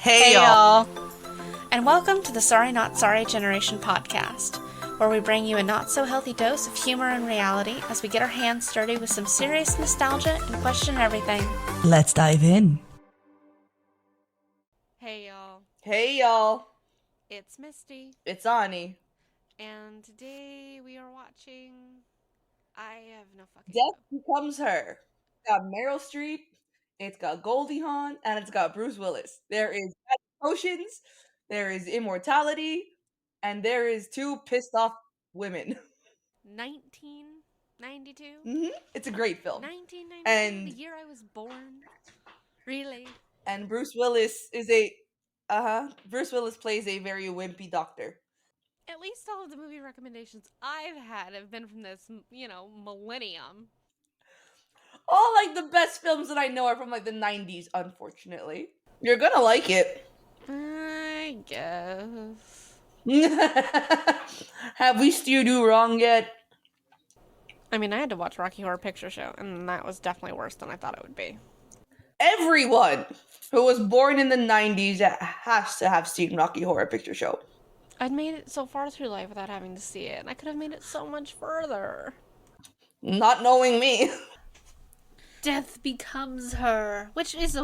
Hey y'all! And welcome to the Sorry Not Sorry Generation podcast, where we bring you a not-so-healthy dose of humor and reality as we get our hands dirty with some serious nostalgia and question everything. Let's dive in. Hey y'all. Hey y'all! It's Misty. It's Ani. And today we are watching... I have no fucking Death Becomes Her. It's got Meryl Streep, it's got Goldie Hawn, and it's got Bruce Willis. There is potions, there is immortality, and there is two pissed off women. 1992? It's a great film. 1992, and the year I was born. Really? And Bruce Willis is Bruce Willis plays a very wimpy doctor. At least all of the movie recommendations I've had have been from this, millennium. All, the best films that I know are from, the 90s, unfortunately. You're gonna like it. I guess. Have we steered you wrong yet? I mean, I had to watch Rocky Horror Picture Show, and that was definitely worse than I thought it would be. Everyone who was born in the 90s has to have seen Rocky Horror Picture Show. I'd made it so far through life without having to see it, and I could have made it so much further. Not knowing me. Death Becomes Her, which is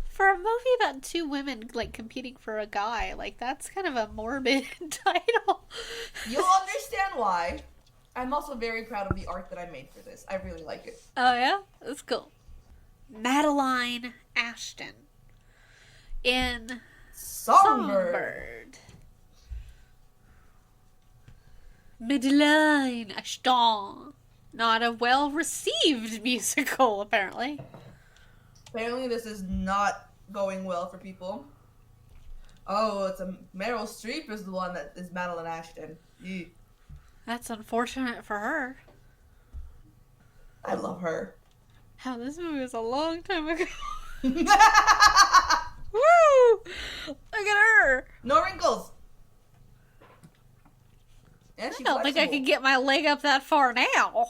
for a movie about two women, competing for a guy, that's kind of a morbid title. You'll understand why. I'm also very proud of the art that I made for this. I really like it. Oh, yeah? That's cool. Madeline Ashton in Songbird. Madeline Ashton. Not a well-received musical, apparently. Apparently this is not going well for people. Oh, Meryl Streep is the one that is Madeline Ashton. Eek. That's unfortunate for her. I love her. How this movie was a long time ago. Woo! Look at her. No wrinkles. And I don't think I could get my leg up that far now.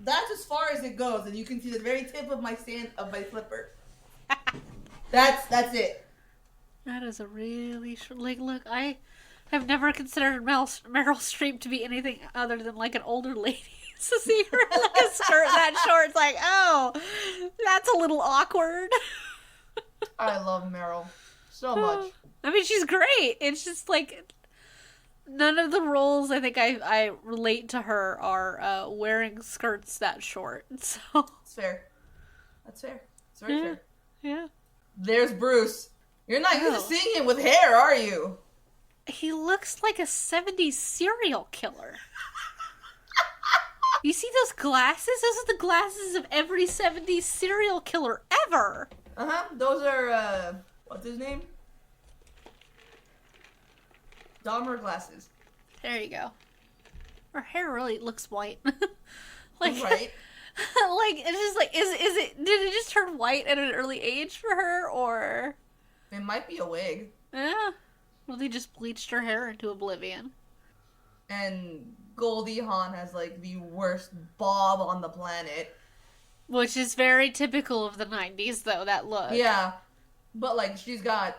That's as far as it goes, and you can see the very tip of my flipper. That's it. That is a really look. I have never considered Meryl Streep to be anything other than an older lady. So see her in a skirt that short, it's oh, that's a little awkward. I love Meryl so much. I mean, she's great. It's just none of the roles I think I relate to her are wearing skirts that short. So That's fair. It's very fair. Yeah. There's Bruce. You're not used to seeing him with hair, are you? He looks like a 70s serial killer. You see those glasses? Those are the glasses of every 70s serial killer ever. Those are, what's his name? Dahmer glasses. There you go. Her hair really looks white. Right? It's just is it, did it just turn white at an early age for her, or? It might be a wig. Yeah. Well, they just bleached her hair into oblivion. And Goldie Hawn has, the worst bob on the planet. Which is very typical of the 90s, though, that look. Yeah. But, she's got,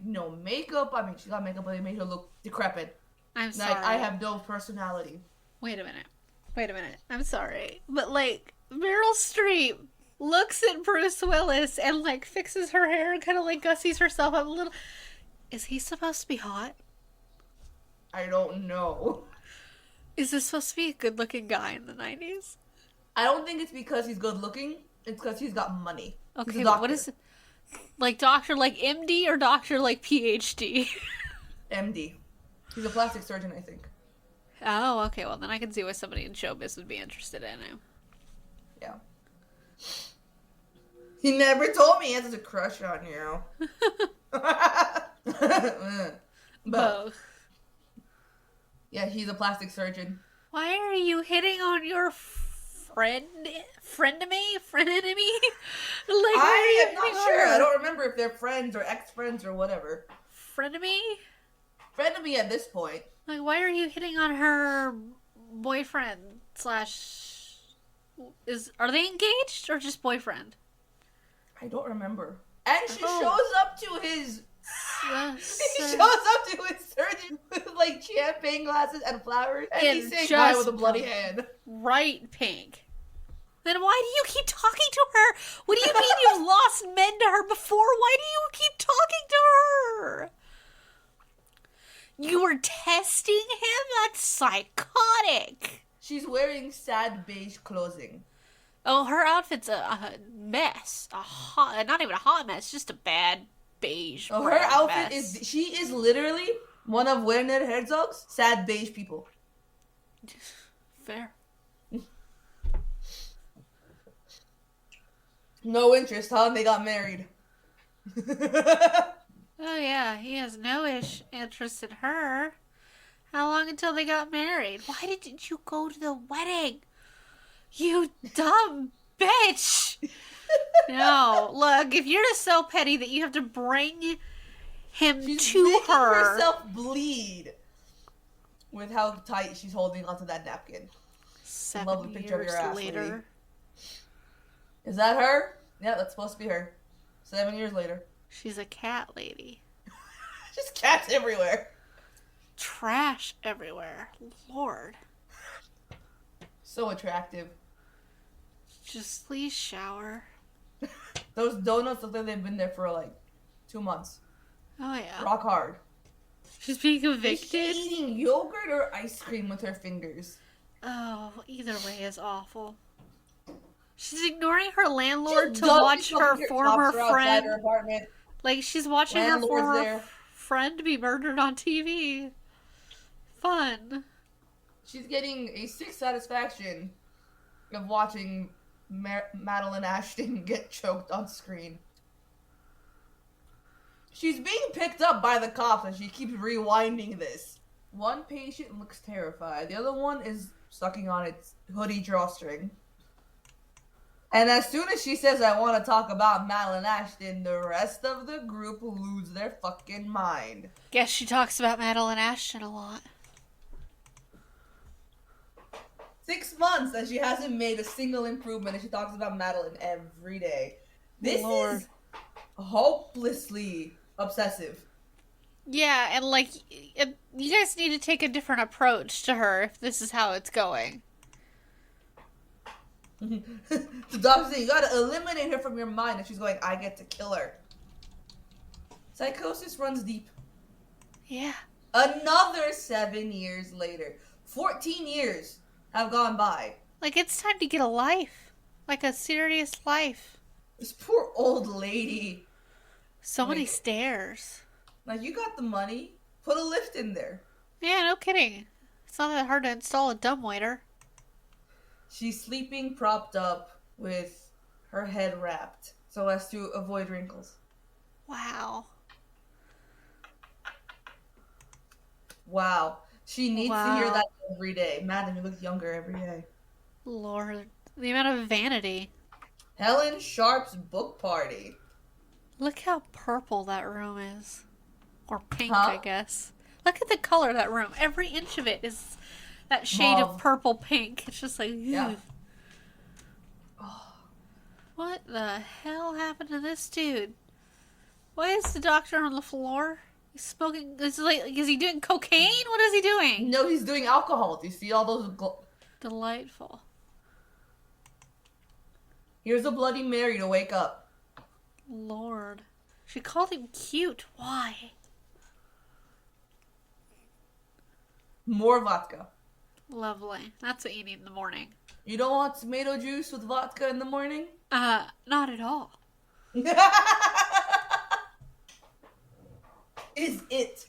no makeup. I mean, she's got makeup, but they made her look decrepit. I'm sorry. I have no personality. Wait a minute. I'm sorry. But, Meryl Streep looks at Bruce Willis and, fixes her hair and kind of, gussies herself up a little. Is he supposed to be hot? I don't know. Is this supposed to be a good-looking guy in the 90s? I don't think it's because he's good-looking. It's because he's got money. Okay, but what is it? Doctor MD or doctor PhD? MD. He's a plastic surgeon, I think. Oh, okay. Well, then I can see why somebody in showbiz would be interested in him. Yeah. He never told me he has a crush on you. Both. Yeah, he's a plastic surgeon. Why are you hitting on your frenemy? I am not sure. I don't remember if they're friends or ex-friends or whatever. Frenemy? Frenemy at this point. Why are you hitting on her boyfriend / are they engaged or just boyfriend? I don't remember. And she shows up to his... He shows up to his surgery with, like, champagne glasses and flowers. And he's saying hi with a bloody hand. Bright pink. Then why do you keep talking to her? What do you mean you've lost men to her before? Why do you keep talking to her? You were testing him? That's psychotic. She's wearing sad beige clothing. Oh, her outfit's a mess. Not even a hot mess, just a bad beige. Oh, her outfit is... She is literally one of Werner Herzog's sad beige people. Fair. No interest, huh? They got married. Oh, yeah. He has no interest in her. How long until they got married? Why didn't you go to the wedding? You dumb bitch. No. Look, if you're just so petty that you have to bring him to her. She's herself bleed with how tight she's holding onto that napkin. 7 years later. Is that her? Yeah, that's supposed to be her. 7 years later. She's a cat lady. Just cats everywhere. Trash everywhere. Lord. So attractive. Just please shower. Those donuts look like they've been there for like 2 months. Oh, yeah. Rock hard. She's being evicted. Is she eating yogurt or ice cream with her fingers? Oh, either way is awful. She's ignoring her landlord to watch her former friend. Her apartment. Like, she's watching her former friend be murdered on TV. Fun. She's getting a sick satisfaction of watching Madeline Ashton get choked on screen. She's being picked up by the cops and she keeps rewinding this. One patient looks terrified. The other one is sucking on its hoodie drawstring. And as soon as she says, I want to talk about Madeline Ashton, the rest of the group lose their fucking mind. Guess she talks about Madeline Ashton a lot. 6 months and she hasn't made a single improvement and she talks about Madeline every day. This is hopelessly obsessive. Yeah, and like, you guys need to take a different approach to her if this is how it's going. The doctor saying, you gotta eliminate her from your mind, and she's going, I get to kill her. Psychosis runs deep. Yeah. Another 7 years later. 14 years have gone by. Like, it's time to get a life. Like, a serious life. This poor old lady. So many stairs. Like, you got the money. Put a lift in there. Yeah, no kidding. It's not that hard to install a dumbwaiter. She's sleeping propped up with her head wrapped so as to avoid wrinkles. Wow. Wow. She needs to hear that every day. Madam, you look younger every day. Lord. The amount of vanity. Helen Sharp's book party. Look how purple that room is. Or pink, I guess. Look at the color of that room. Every inch of it is that shade of purple pink. It's just like, yeah. What the hell happened to this dude? Why is the doctor on the floor? He's smoking. Is he doing cocaine? What is he doing? No, he's doing alcohol. Do you see all those? Delightful. Here's a Bloody Mary to wake up. Lord. She called him cute. Why? More vodka. Lovely. That's what you need in the morning. You don't want tomato juice with vodka in the morning? Not at all. Is it?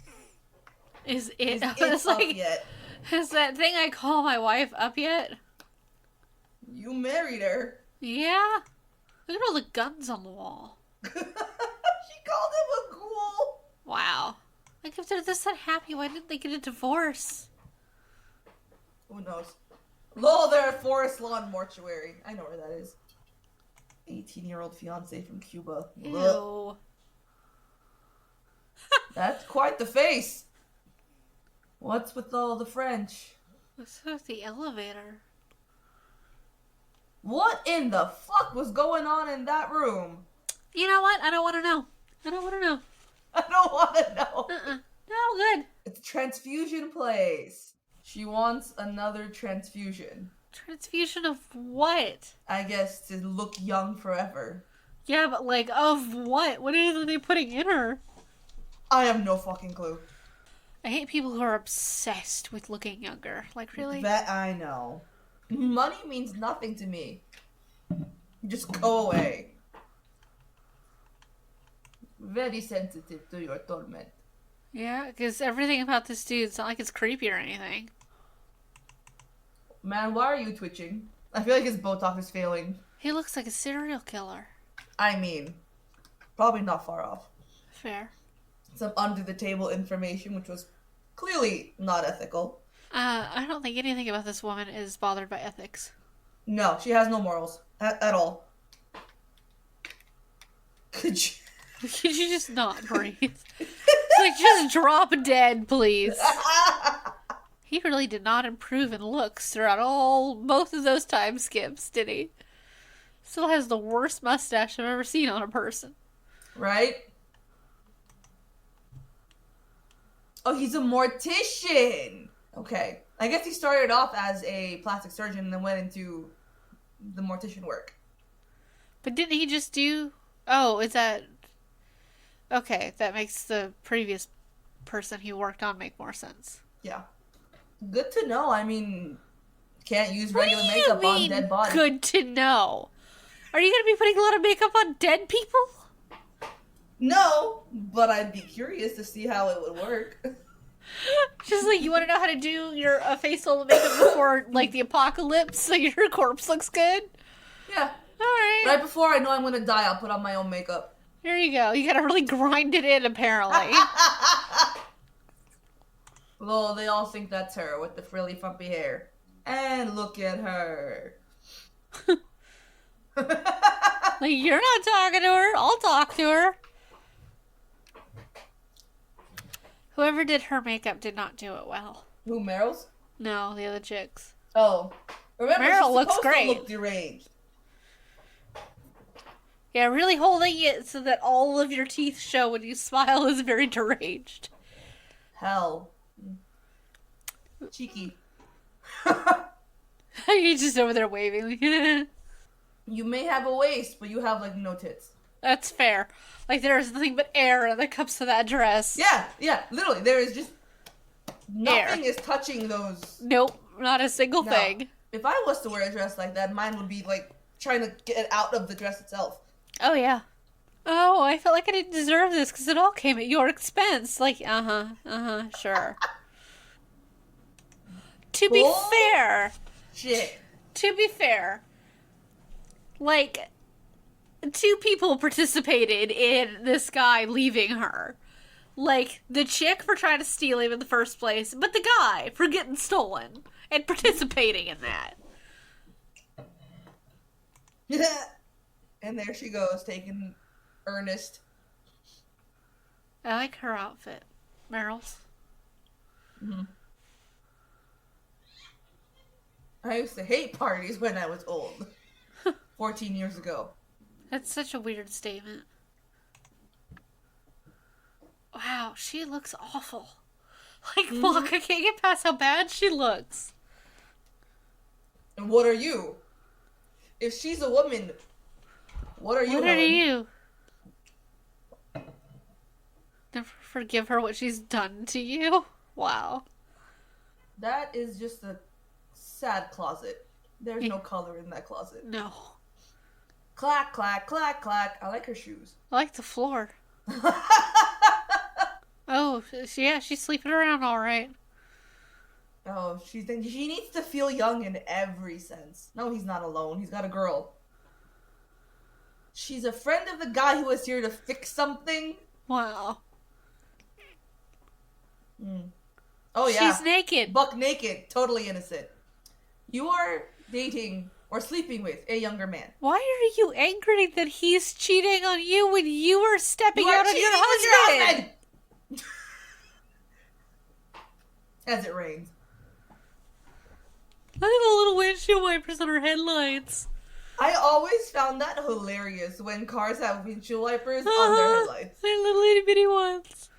Is it up yet? Is that thing I call my wife up yet? You married her. Yeah. Look at all the guns on the wall. She called him a ghoul. Wow. Like, if they're this unhappy, why didn't they get a divorce? Who knows? Lol, they're at Forest Lawn Mortuary. I know where that is. 18-year-old fiance from Cuba. Ew. That's quite the face. What's with all the French? What's with the elevator? What in the fuck was going on in that room? You know what? I don't want to know. I don't want to know. I don't want to know. No, good. It's a transfusion place. She wants another transfusion. Transfusion of what? I guess to look young forever. Yeah, but like, of what? What are they putting in her? I have no fucking clue. I hate people who are obsessed with looking younger. Like, really? That I know. Money means nothing to me. Just go away. Very sensitive to your torment. Yeah, because everything about this dude's not like it's creepy or anything. Man, why are you twitching? I feel like his Botox is failing. He looks like a serial killer. I mean, probably not far off. Fair. Some under-the-table information, which was clearly not ethical. I don't think anything about this woman is bothered by ethics. No, she has no morals. At all. Could you... Could you just not breathe? Like, just drop dead, please. He really did not improve in looks throughout both of those time skips, did he? Still has the worst mustache I've ever seen on a person. Right? Oh, he's a mortician! Okay. I guess he started off as a plastic surgeon and then went into the mortician work. But didn't he just do... Oh, is that... Okay, that makes the previous person he worked on make more sense. Yeah. Good to know. I mean, can't use regular makeup on dead bodies. Good to know. Are you going to be putting a lot of makeup on dead people? No, but I'd be curious to see how it would work. Just like, you want to know how to do your facial makeup before, like, the apocalypse so your corpse looks good? Yeah. Alright. Right before I know I'm going to die, I'll put on my own makeup. There you go. You gotta really grind it in, apparently. Well, they all think that's her with the frilly, frumpy hair. And look at her. Like, you're not talking to her. I'll talk to her. Whoever did her makeup did not do it well. Who, Meryl's? No, the other chicks. Oh. Remember, Meryl she's looks supposed great. to look deranged. Yeah, really holding it so that all of your teeth show when you smile is very deranged. Hell. Cheeky. You're just over there waving. You may have a waist, but you have, like, no tits. That's fair. Like, there's nothing but air that comes to that dress. Yeah, literally. There is just... Nothing is touching those... Nope, not a single thing. If I was to wear a dress like that, mine would be, like, trying to get it out of the dress itself. Oh, yeah. Oh, I felt like I didn't deserve this because it all came at your expense. Like, sure. To be fair. Shit. To be fair. Like, 2 people participated in this guy leaving her. Like, the chick for trying to steal him in the first place, but the guy for getting stolen and participating in that. And there she goes, taking Ernest. I like her outfit. Meryl's. Mm-hmm. I used to hate parties when I was old. 14 years ago. That's such a weird statement. Wow, she looks awful. Like, fuck, I can't get past how bad she looks. And what are you? If she's a woman, what are you? What are you? Never forgive her what she's done to you? Wow. That is just a sad closet. There's no color in that closet. No. Clack, clack, clack, clack. I like her shoes. I like the floor. Oh, yeah, she's sleeping around all right. Oh, she needs to feel young in every sense. No, he's not alone. He's got a girl. She's a friend of the guy who was here to fix something. Wow. Oh, yeah. She's naked. Buck naked. Totally innocent. You are dating or sleeping with a younger man. Why are you angry that he's cheating on you when you are stepping out on your husband? As it rains. Look at the little windshield wipers on her headlights. I always found that hilarious when cars have windshield wipers on their headlights. They're little itty bitty ones.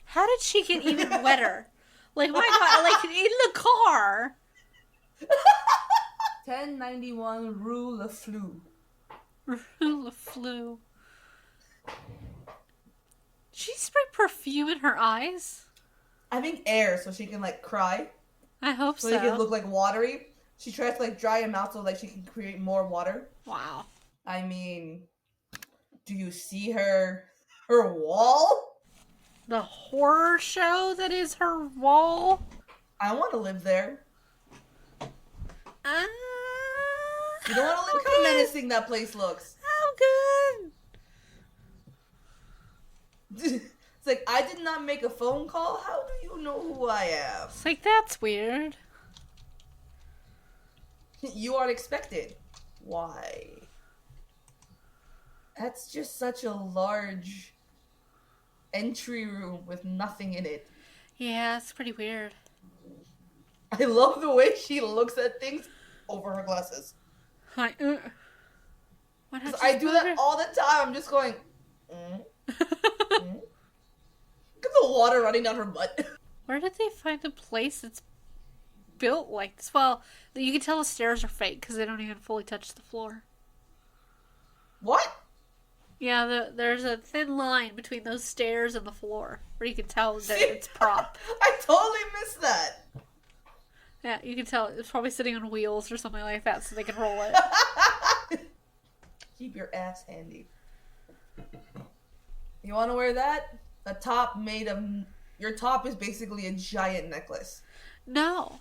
How did she get even wetter? Like, my God, like, in the car. 1091 Rue Le Flou. Rue Le Flou. Did she spray perfume in her eyes? I think air, so she can, like, cry. I hope so. So it can look, like, watery. She tries to, like, dry him out so, like, she can create more water. Wow. I mean, do you see her wall? The horror show that is her wall? I want to live there. You You don't want to live how menacing that place looks. How good. It's like, I did not make a phone call. How do you know who I am? It's like, that's weird. You aren't expected. Why? That's just such a large entry room with nothing in it. Yeah, it's pretty weird. I love the way she looks at things over her glasses. Like, what I do that all the time. I'm just going, Look at the water running down her butt. Where did they find a place that's built like this? Well, you can tell the stairs are fake because they don't even fully touch the floor. What? Yeah, there's a thin line between those stairs and the floor where you can tell that it's prop. I totally missed that. Yeah, you can tell it's probably sitting on wheels or something like that so they can roll it. Keep your ass handy. You want to wear that? A top made of... Your top is basically a giant necklace. No.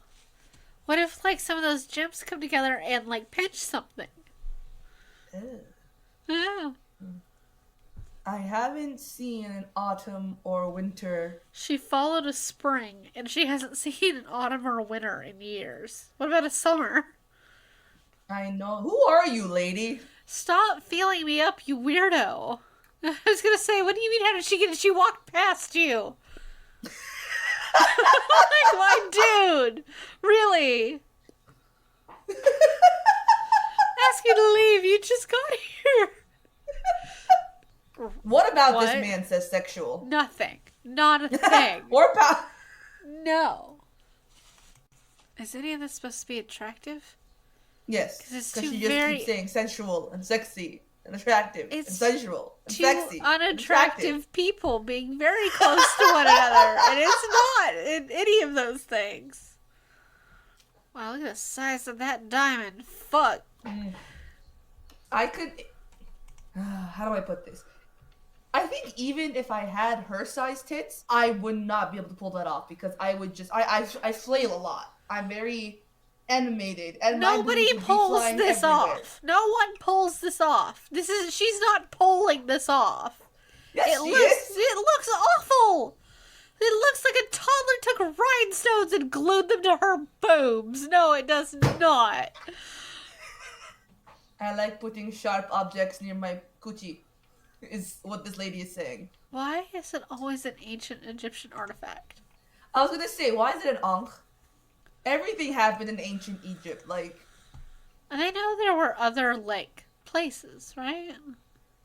What if, like, some of those gems come together and, like, pinch something? Ew. Yeah. I haven't seen an autumn or winter. She followed a spring, and she hasn't seen an autumn or a winter in years. What about a summer? I know. Who are you, lady? Stop feeling me up, you weirdo. I was gonna say, what do you mean, how did she get it? She walked past you. Like, my dude. Really? Ask you to leave. You just got here. What about What? this man says sexual? Nothing. Not a thing. Or about... No. Is any of this supposed to be attractive? Yes. 'Cause it's Because too she just very- keeps saying sensual and sexy and attractive and It's sensual and Two sexy. unattractive people being very close to one another. And it's not in any of those things. Wow, look at the size of that diamond. Fuck. I could... How do I put this? I think even if I had her size tits, I would not be able to pull that off because I would just... I flail a lot. I'm very animated. And my Nobody boobs would be pulls flying this everywhere. off. No one pulls this off. She's not pulling this off. Yes, It looks awful. It looks like a toddler took rhinestones and glued them to her boobs. No, it does not. I like putting sharp objects near my coochie, is what this lady is saying. Why is it always an ancient Egyptian artifact? I was gonna say, why is it an ankh? Everything happened in ancient Egypt, like... And I know there were other, like, places, right?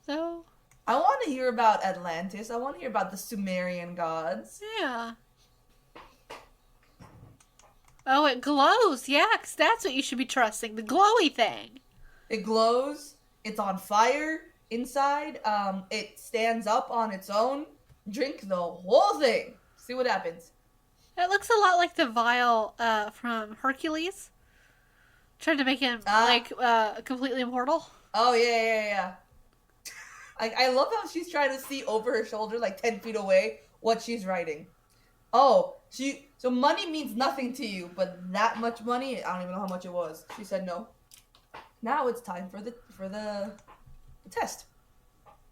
So, I want to hear about Atlantis. I want to hear about the Sumerian gods. yeah. Oh, it glows. Yeah, 'cause that's what you should be trusting. The glowy thing. It glows. It's on fire inside. It stands up on its own. Drink the whole thing. See what happens. It looks a lot like the vial from Hercules. Trying to make him, completely immortal. Oh, yeah. I love how she's trying to see over her shoulder, like 10 feet away, what she's writing. Oh, so money means nothing to you, but that much money, I don't even know how much it was. She said no. Now it's time for the test.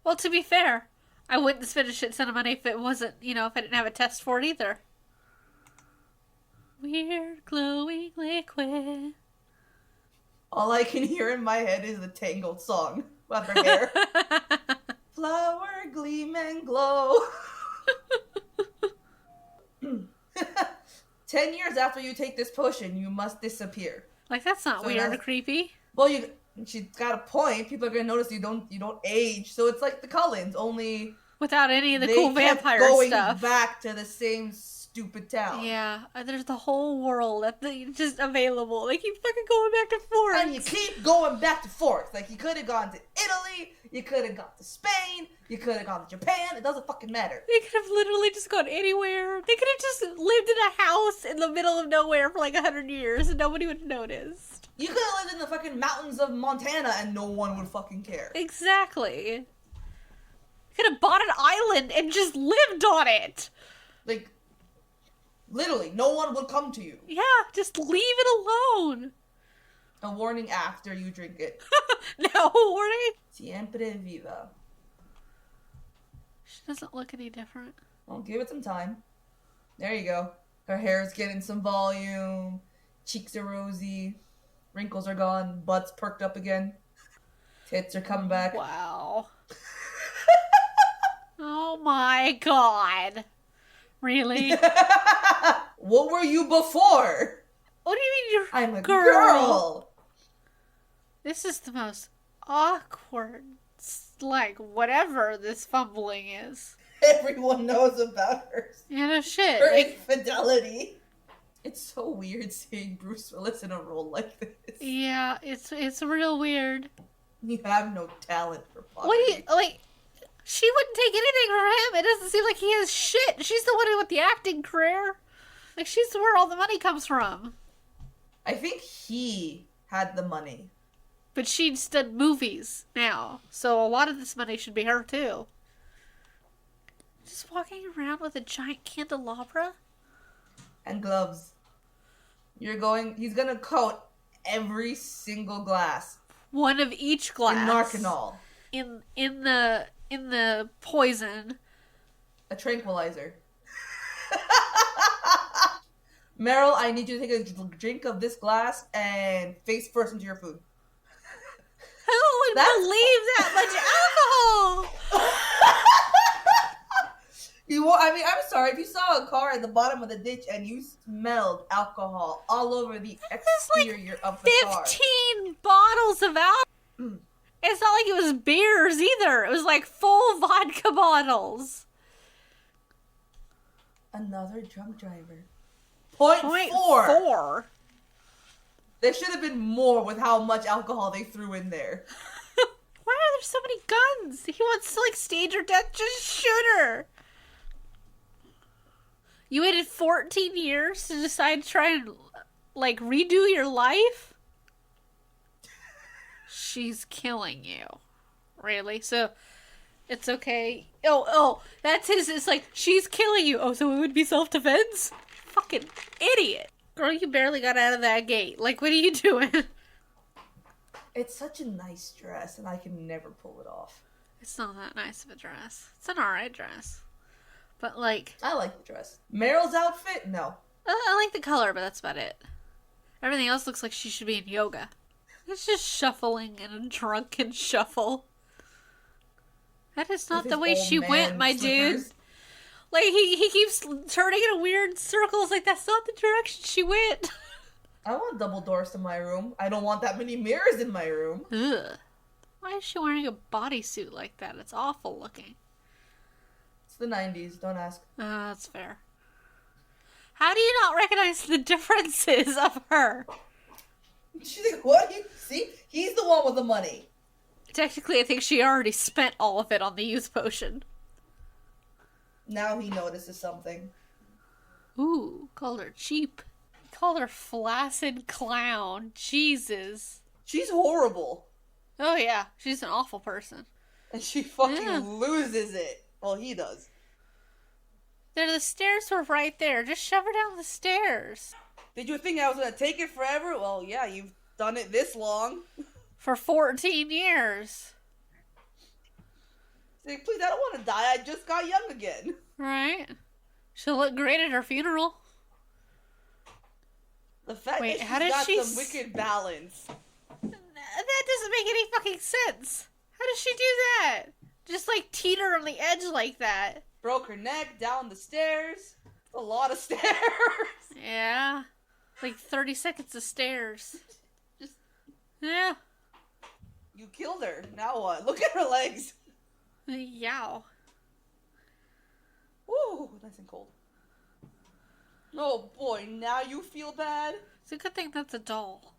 Well, to be fair, I wouldn't spend a shit ton of money if it wasn't, if I didn't have a test for it either. Weird glowing liquid. All I can hear in my head is the Tangled song about her hair. Flower, gleam, and glow. 10 years after you take this potion, you must disappear. Like, that's not So weird or that's- creepy. Well, she's got a point. People are gonna notice you don't age. So it's like the Cullens, only without any of the they cool kept vampire going stuff. back to the same stupid town. Yeah, there's the whole world that's just available. They keep fucking going back to Forks. And you keep going back to Forks. Like, you could have gone to Italy, you could have gone to Spain, you could have gone to Japan. It doesn't fucking matter. They could have literally just gone anywhere. They could have just lived in a house in the middle of nowhere for like 100 years and nobody would have noticed. You could have lived in the fucking mountains of Montana and no one would fucking care. Exactly. You could have bought an island and just lived on it. Like, literally, no one would come to you. Yeah, just leave it alone. A warning after you drink it. No warning. Siempre viva. She doesn't look any different. Well, give it some time. There you go. Her hair's getting some volume. Cheeks are rosy. Wrinkles are gone. Butt's perked up again. Tits are coming back. Wow. Oh my god. Really? What were you before? What do you mean you're I'm a girl. This is the most awkward, like, whatever this fumbling is. Everyone knows about her. Yeah, no shit. Her Like, infidelity. It's so weird seeing Bruce Willis in a role like this. yeah, it's real weird. You have no talent for pottery. What do you, like, she wouldn't take anything from him. It doesn't seem like he has shit. She's the one with the acting career. Like, she's where all the money comes from. I think he had the money. But she's done movies now, so a lot of this money should be her, too. Just walking around with a giant candelabra? And gloves. He's gonna coat every single glass. One of each glass. In Narcanol. In the poison. A tranquilizer. Meryl, I need you to take a drink of this glass and face first into your food. Who would believe that much alcohol? I'm sorry, if you saw a car at the bottom of the ditch and you smelled alcohol all over the exterior of the car. 15 bottles of alcohol. It's not like it was beers either. It was like full vodka bottles. Another drunk driver. Point four. 4. There should have been more with how much alcohol they threw in there. Why are there so many guns? He wants to, like, stage her death. Just shoot her. You waited 14 years to decide to try and, like, redo your life? She's killing you. Really? So, it's okay. Oh, that's his. It's like, she's killing you. Oh, so it would be self-defense? Fucking idiot. Girl, you barely got out of that gate. Like, what are you doing? It's such a nice dress, and I can never pull it off. It's not that nice of a dress. It's an alright dress. But, like... I like the dress. Meryl's outfit? No. I like the color, but that's about it. Everything else looks like she should be in yoga. It's just shuffling in a drunken shuffle. That is not the way she went, my dude. Like, he keeps turning in weird circles. Like, that's not the direction she went. I want double doors to my room. I don't want that many mirrors in my room. Ugh. Why is she wearing a bodysuit like that? It's awful looking. It's the 90s. Don't ask. That's fair. How do you not recognize the differences of her? She's like, what? See? He's the one with the money. Technically, I think she already spent all of it on the youth potion. Now he notices something. Ooh, called her cheap. Called her flaccid clown. Jesus. She's horrible. Oh yeah, she's an awful person. And she fucking loses it. Well, he does. The stairs were right there. Just shove her down the stairs. Did you think I was gonna take it forever? Well, yeah, you've done it this long. For 14 years. She's like, please, I don't want to die. I just got young again. Right. She'll look great at her funeral. The fact Wait, that how she's does got she some wicked balance. That doesn't make any fucking sense. How does she do that? Just like teeter on the edge like that. Broke her neck down the stairs. A lot of stairs. Yeah. Like 30 seconds of stairs. Just Yeah. You killed her. Now what? Look at her legs. Yow. Woo, nice and cold. Oh boy, now you feel bad? It's a good thing that's a doll.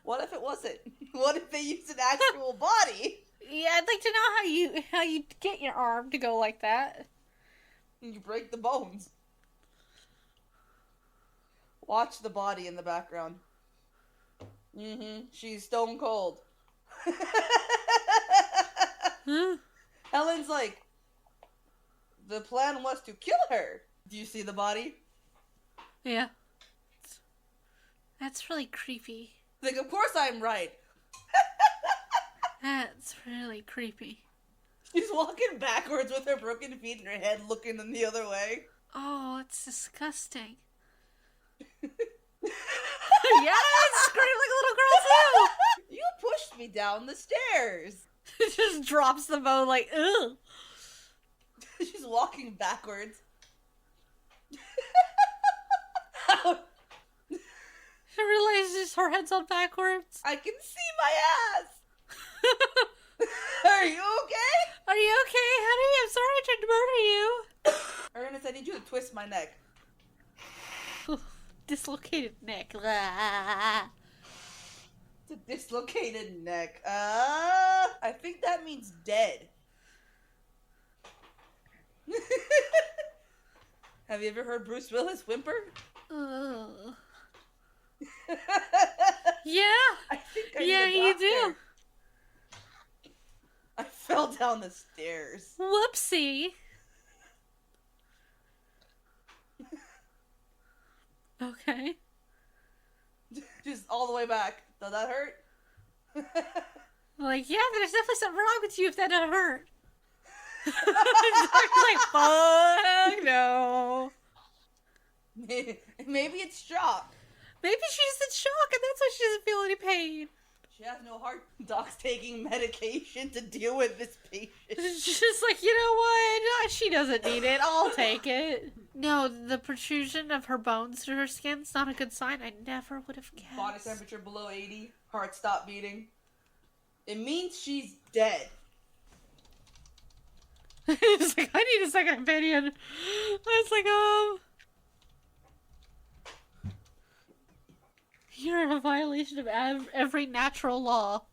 What if it wasn't? What if they used an actual body? Yeah, I'd like to know how you get your arm to go like that. And you break the bones. Watch the body in the background. She's stone cold. Huh? Helen's like, the plan was to kill her. Do you see the body? Yeah. That's really creepy. Like, of course I'm right. That's really creepy. She's walking backwards with her broken feet and her head looking in the other way. Oh, it's disgusting. Yes! Scream like a little girl too! You pushed me down the stairs. It just drops the bone like, ugh. She's walking backwards. She realizes her head's on backwards. I can see my ass. Are you okay? Are you okay, honey? I'm sorry I tried to murder you. Ernest, I need you to twist my neck. Dislocated neck. It's a dislocated neck. I think that means dead. Have you ever heard Bruce Willis whimper? Yeah. I think Yeah, you do. I fell down the stairs. Whoopsie. Okay. Just all the way back. Does that hurt? Like, yeah, there's definitely something wrong with you if that doesn't hurt. Doctor's like, fuck no. Maybe it's shock. Maybe she's in shock and that's why she doesn't feel any pain. She has no heart. Doc's taking medication to deal with this patient. She's just like, you know what? She doesn't need it. I'll take it. No, the protrusion of her bones through her skin's not a good sign. I never would have guessed. Body temperature below 80. Heart stopped beating. It means she's dead. It's like, I need a second opinion. I was like, you're in a violation of every natural law.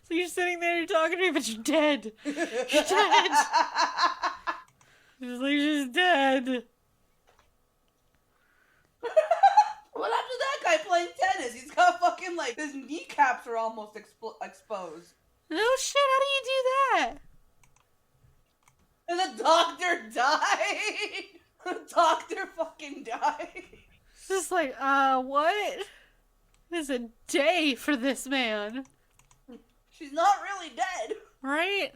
So you're sitting there, you're talking to me, but you're dead. You're dead. She's like, she's dead. What happened to that guy playing tennis? He's got fucking, like, his kneecaps are almost exposed. Oh shit, how do you do that? And the doctor died. The doctor fucking died. It's just like, what? It's a day for this man. She's not really dead. Right?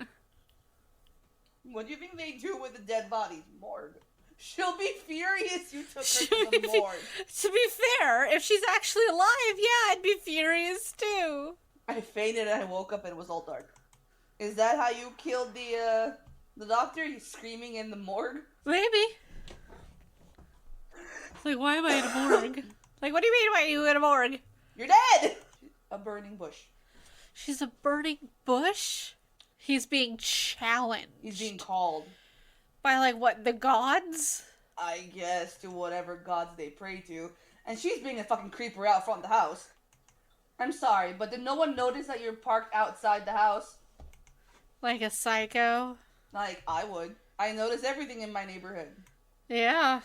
What do you think they do with the dead bodies? Morgue. She'll be furious you took her to the morgue. To be fair, if she's actually alive, yeah, I'd be furious too. I fainted and I woke up and it was all dark. Is that how you killed the doctor? He's screaming in the morgue? Maybe. It's like, why am I in a morgue? Like, what do you mean, why are you in a morgue? You're dead! A burning bush. She's a burning bush? He's being challenged. He's being called. By, like, what, the gods? I guess, to whatever gods they pray to. And she's being a fucking creeper out front of the house. I'm sorry, but did no one notice that you're parked outside the house? Like a psycho? Like, I would. I notice everything in my neighborhood. Yeah.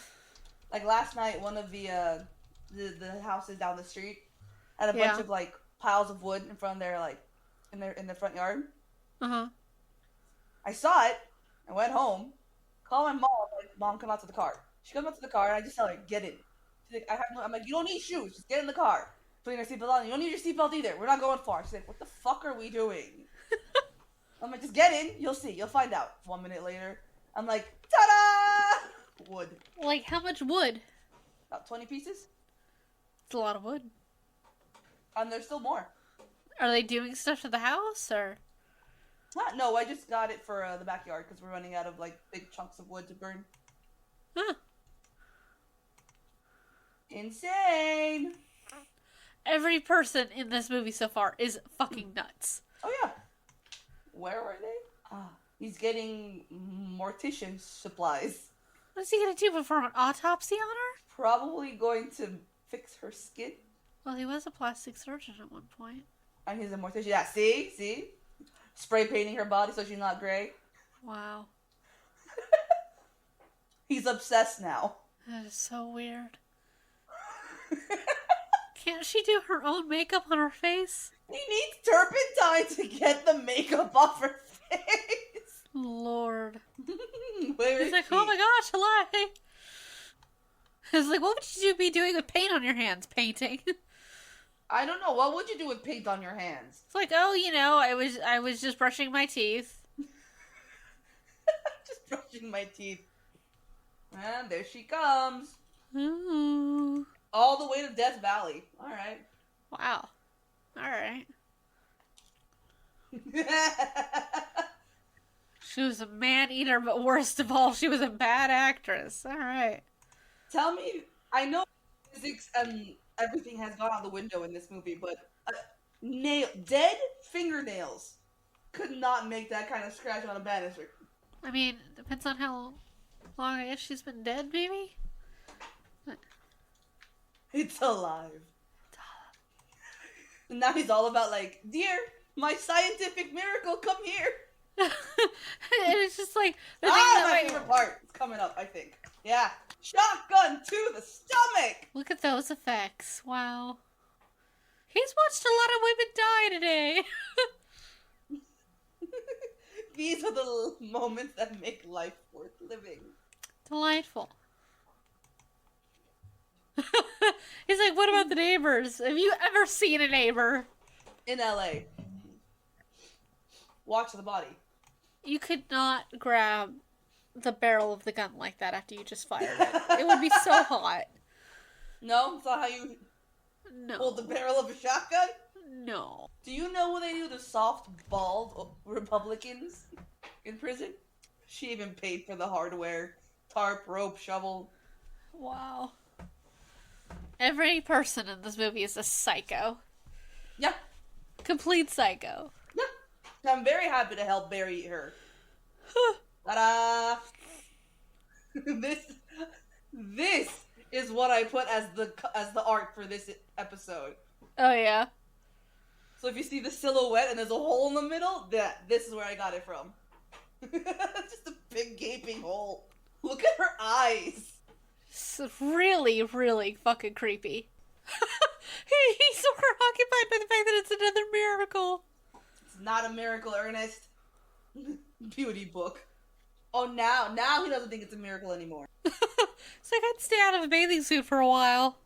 Like, last night, one of the houses down the street had a bunch of, like, piles of wood in front of their, like, in their front yard. Uh-huh. I saw it. I went home. Called my mom. Like, Mom, come out to the car. She comes out to the car, and I just tell her, get in. She's like, I'm like, you don't need shoes. Just get in the car. Putting her seatbelt on. You don't need your seatbelt either. We're not going far. She's like, what the fuck are we doing? I'm like, just get in. You'll see. You'll find out. 1 minute later, I'm like, ta-da! Wood. Like, how much wood? About 20 pieces. It's a lot of wood. And there's still more. Are they doing stuff to the house, or? No, I just got it for the backyard because we're running out of, like, big chunks of wood to burn. Huh. Insane. Every person in this movie so far is fucking nuts. Oh, yeah. Where were they? He's getting mortician supplies. What's he gonna do, perform an autopsy on her? Probably going to fix her skin. Well, he was a plastic surgeon at one point. And he's a mortician. Yeah, see? Spray painting her body so she's not gray. Wow. He's obsessed now. That is so weird. Can't she do her own makeup on her face? He needs turpentine to get the makeup off her face. Lord. Where He's like, oh my gosh, hello. He's like, what would you be doing with paint on your hands? Painting. I don't know. What would you do with paint on your hands? It's like, oh, I was just brushing my teeth. Just brushing my teeth. And there she comes. Ooh. All the way to Death Valley. All right. Wow. All right. She was a man-eater, but worst of all, she was a bad actress. All right. Tell me, I know physics and everything has gone out the window in this movie, but dead fingernails could not make that kind of scratch on a banister. I mean, depends on how long I guess she's been dead, maybe? It's alive. And now he's all about like, dear, my scientific miracle, come here. And it's just like... my favorite part is coming up, I think. Yeah. Shotgun to the stomach! Look at those effects. Wow. He's watched a lot of women die today. These are the moments that make life worth living. Delightful. He's like, what about the neighbors? Have you ever seen a neighbor? In LA. Watch the body. You could not grab the barrel of the gun like that after you just fired it. It would be so hot. No? It's not how you hold the barrel of a shotgun? No. Do you know what they do to soft, bald Republicans in prison? She even paid for the hardware. Tarp, rope, shovel. Wow. Every person in this movie is a psycho. Yeah. Complete psycho. Yeah. I'm very happy to help bury her. Ta-da! This is what I put as the art for this episode. Oh yeah. So if you see the silhouette and there's a hole in the middle, this is where I got it from. Just a big gaping hole. Look at her eyes. It's really, really fucking creepy. He's so preoccupied by the fact that it's another miracle. It's not a miracle, Ernest. Beauty book. Oh, now he doesn't think it's a miracle anymore. It's like, I'd stay out of a bathing suit for a while.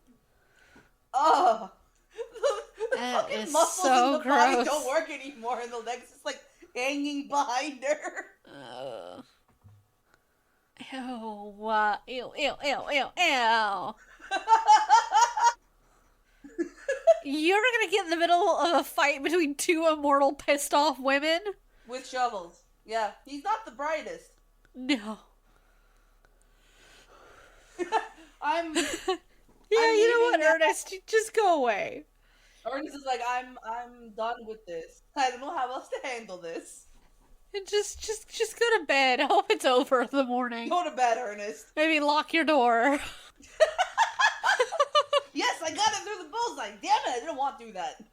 Oh. The That fucking is muscles so in the body gross. don't work anymore, and the legs just like hanging behind her. Ew, ew. You're gonna get in the middle of a fight between two immortal, pissed off women? With shovels. Yeah, he's not the brightest. No. I'm Yeah, you know what, leaving now. Ernest? Just go away. Ernest is like, I'm done with this. I don't know how else to handle this. And just go to bed. I hope it's over in the morning. Go to bed, Ernest. Maybe lock your door. Yes, I got it through the bullseye. Damn it, I didn't want to do that.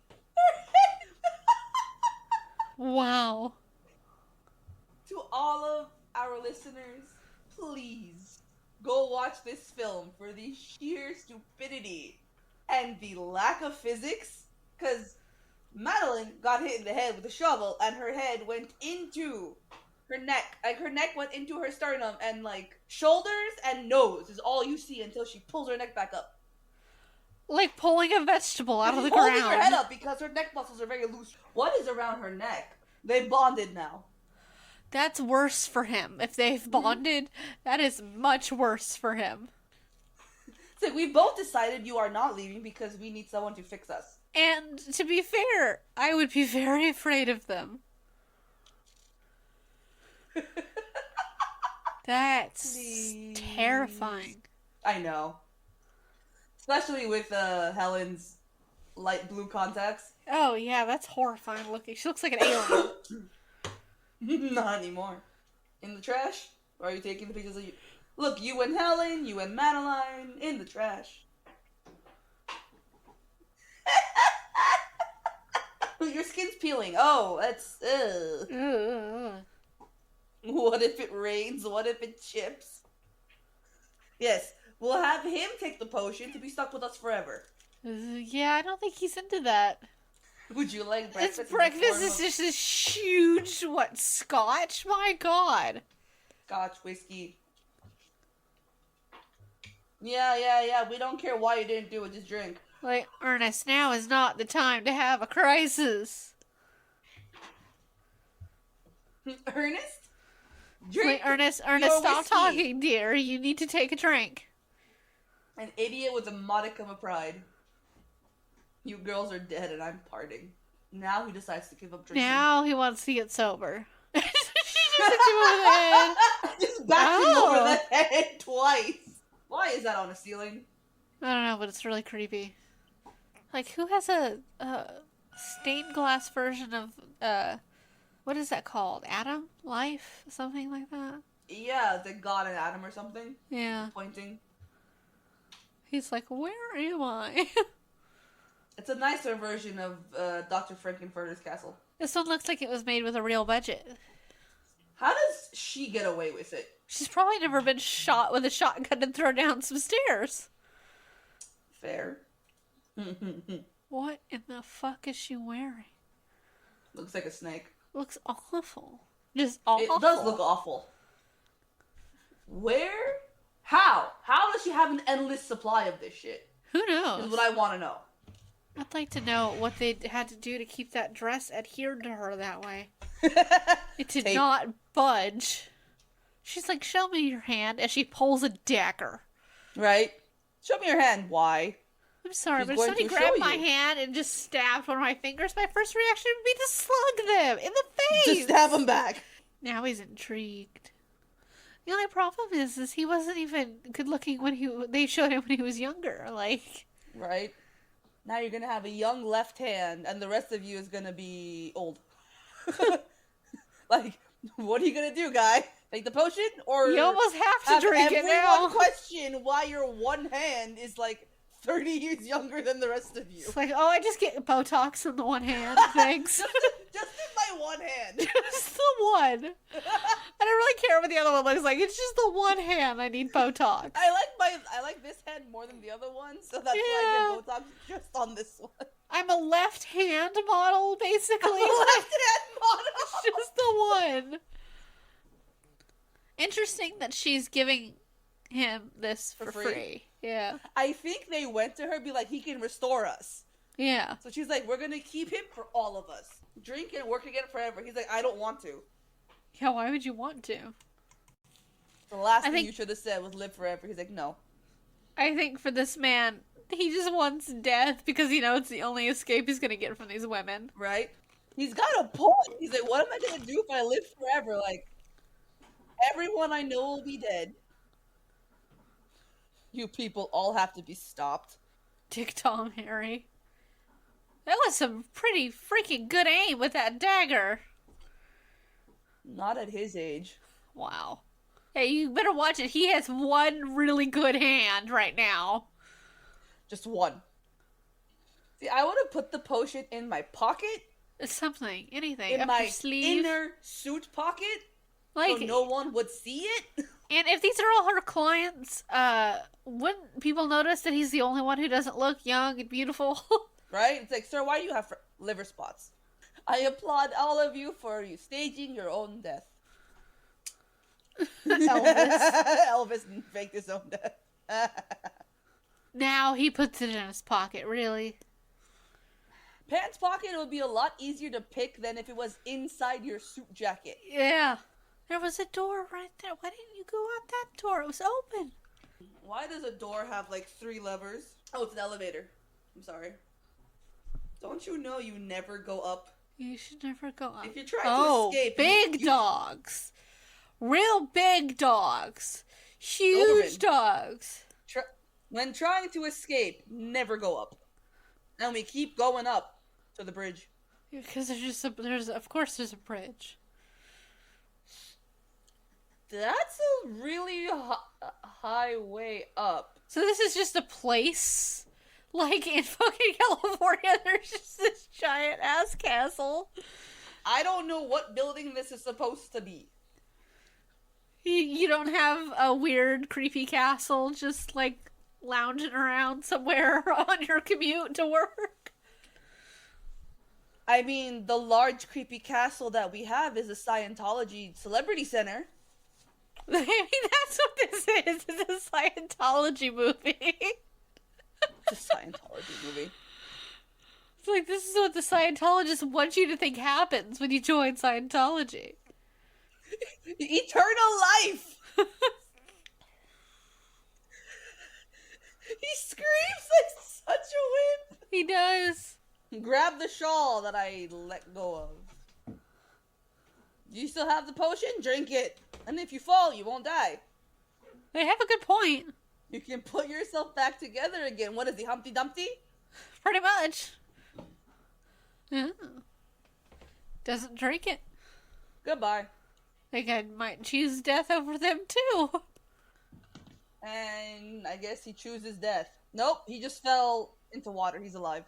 Wow. To all of our listeners, please go watch this film for the sheer stupidity and the lack of physics. Because Madeline got hit in the head with a shovel and her head went into her neck. Like, her neck went into her sternum, and like shoulders and nose is all you see until she pulls her neck back up. Like pulling a vegetable out of the Holding ground. her head up because her neck muscles are very loose. What is around her neck? They bonded now. That's worse for him. If they've bonded, that is much worse for him. It's like, we both decided you are not leaving because we need someone to fix us. And to be fair, I would be very afraid of them. That's Please. terrifying. I know. Especially with Helen's light blue contacts. Oh, yeah, that's horrifying looking. She looks like an alien. Not anymore. In the trash? Or are you taking the pictures of you? Look, you and Helen, you and Madeline, in the trash. Your skin's peeling. Oh, that's... What if it rains? What if it chips? Yes, we'll have him take the potion to be stuck with us forever. Yeah, I don't think he's into that. Would you like breakfast? His breakfast is just this huge, scotch? My God. Scotch, whiskey. Yeah. We don't care why you didn't do it. Just drink. Like, Ernest, now is not the time to have a crisis. Ernest? Drink. Like, Ernest, stop talking, dear. You need to take a drink. An idiot with a modicum of pride. You girls are dead and I'm parting. Now he decides to give up drinking. Now he wants to get sober. She just hit him over the head. Just backed him over the head twice. Why is that on a ceiling? I don't know, but it's really creepy. Like, who has a stained glass version of, what is that called? Adam? Life? Something like that? Yeah, the God and Adam or something. Yeah. Pointing. He's like, where am I? It's a nicer version of Dr. Frankenfurter's castle. This one looks like it was made with a real budget. How does she get away with it? She's probably never been shot with a shotgun and thrown down some stairs. Fair. What in the fuck is she wearing? Looks like a snake. Looks awful. Just awful. It does look awful. Where? How? How does she have an endless supply of this shit? Who knows? Is what I want to know. I'd like to know what they had to do to keep that dress adhered to her that way. It did not budge. She's like, show me your hand, as she pulls a dagger. Right? Show me your hand. Why? I'm sorry, but if somebody grabbed my hand and just stabbed one of my fingers, my first reaction would be to slug them in the face. Just stab him back. Now he's intrigued. The only problem is he wasn't even good looking when they showed him when he was younger. Like, right? Now you're gonna have a young left hand, and the rest of you is gonna be old. Like, what are you gonna do, guy? Take the potion, or you almost have to drink it now? Everyone question why your one hand is like 30 years younger than the rest of you. It's like, oh, I just get Botox in the one hand. Thanks. just in my one hand. Just the one. I don't really care what the other one looks like. It's just the one hand I need Botox. I like this hand more than the other one, so that's why I get Botox just on this one. I'm a left hand model, basically. I'm a left hand model. It's just the one. Interesting that she's giving him this for free. Yeah. I think they went to her be like, he can restore us. Yeah. So she's like, we're going to keep him for all of us. Drink and work again forever. He's like, I don't want to. Yeah, why would you want to? The last thing you should have said was live forever. He's like, no. I think for this man, he just wants death because, you know, it's the only escape he's going to get from these women. Right? He's got a point. He's like, what am I going to do if I live forever? Like, everyone I know will be dead. You people all have to be stopped. Dick Tom Harry. That was some pretty freaking good aim with that dagger. Not at his age. Wow. Hey, you better watch it. He has one really good hand right now. Just one. See, I would have put the potion in my pocket. Something. Anything. In up my your sleeve. inner suit pocket. Like, so no one would see it. And if these are all her clients, wouldn't people notice that he's the only one who doesn't look young and beautiful? Right? It's like, sir, why do you have liver spots? I applaud all of you for you staging your own death. Elvis faked his own death. Now he puts it in his pocket, really? Pants pocket would be a lot easier to pick than if it was inside your suit jacket. Yeah. There was a door right there. Why didn't you go out that door? It was open. Why does a door have like 3 levers? Oh, it's an elevator. I'm sorry. Don't you know you never go up? You should never go up. If you try to escape... big dogs. Real big dogs. Huge dogs. When trying to escape, never go up. And we keep going up to the bridge. Because of course there's a bridge. That's a really high way up. So this is just a place? Like in fucking California, there's just this giant ass castle. I don't know what building this is supposed to be. You don't have a weird, creepy castle just like lounging around somewhere on your commute to work? I mean, the large, creepy castle that we have is a Scientology celebrity center. I mean, that's what this is. It's a Scientology movie. It's a Scientology movie. It's like, this is what the Scientologists want you to think happens when you join Scientology. Eternal life! He screams like such a wimp! He does. Grab the shawl that I let go of. You still have the potion? Drink it. And if you fall, you won't die. They have a good point. You can put yourself back together again. What is he, Humpty Dumpty? Pretty much. Yeah. Doesn't drink it. Goodbye. Think I might choose death over them too. And I guess he chooses death. Nope, he just fell into water. He's alive.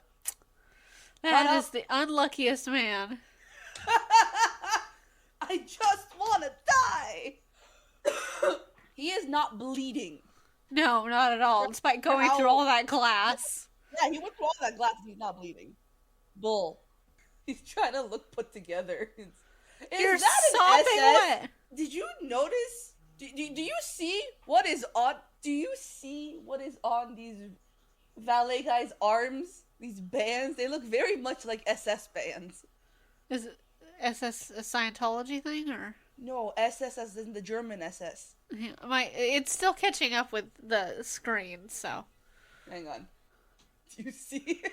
That is the unluckiest man. I just want to die. He is not bleeding. No, not at all. Despite going through all that glass. Yeah, he went through all that glass and he's not bleeding. Bull. He's trying to look put together. You're Is that sobbing an SS? what? Did you notice? Do you see what is on? Do you see what is on these valet guys' arms? These bands. They look very much like SS bands. Is it SS a Scientology thing or? No, SS as in the German SS. Yeah, it's still catching up with the screen, so. Hang on. Do you see it?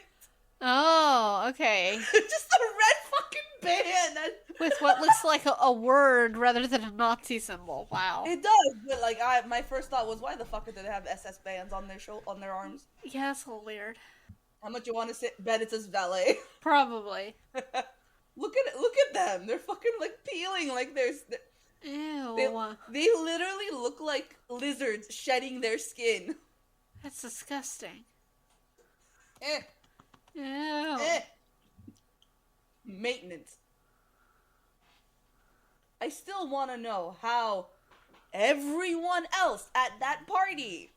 Oh, okay. Just a red fucking band. With what looks like a word rather than a Nazi symbol. Wow. It does, but like my first thought was, why the fuck did they have SS bands on their arms? Yeah, it's a little weird. How much you want to bet it says valet? Probably. Look at them. They're fucking like peeling like there's. Ew. They literally look like lizards shedding their skin. That's disgusting. Eh. Ew. Eh. Maintenance. I still want to know how everyone else at that party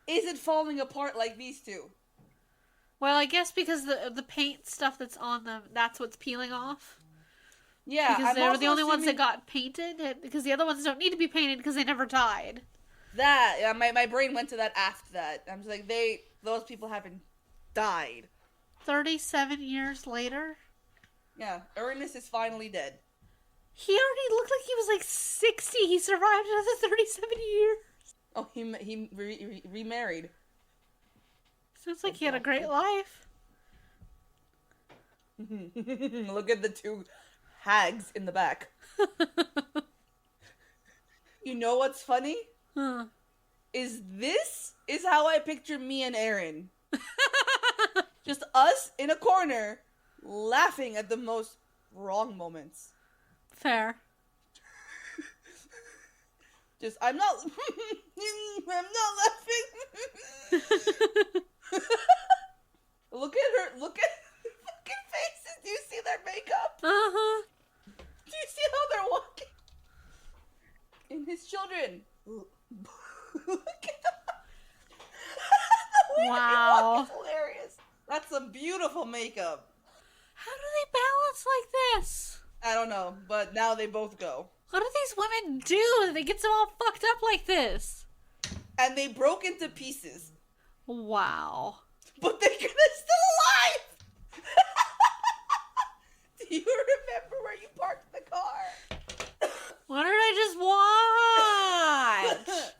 isn't falling apart like these two. Well, I guess because the paint stuff that's on them, that's what's peeling off. Yeah, because they were the only ones that got painted. Because the other ones don't need to be painted because they never died. My brain went to that after that. I'm just like, those people haven't died. 37 years later? Yeah, Ernest is finally dead. He already looked like he was like 60. He survived another 37 years. Oh, he remarried. Sounds like he had a great life. Look at the two hags in the back. You know what's funny? Huh. This is how I picture me and Erin. Just us in a corner, laughing at the most wrong moments. Fair. Just, I'm not laughing. Look at her, look at the fucking faces. Do you see their makeup? Uh-huh. Do you see how they're walking? And his children. Look at them. The way Wow. they walk is hilarious. That's some beautiful makeup. How do they balance like this? I don't know, but now they both go. What do these women do? They get them all fucked up like this. And they broke into pieces. Wow. But they're still alive! Do you remember where you parked the car? What did I just watch?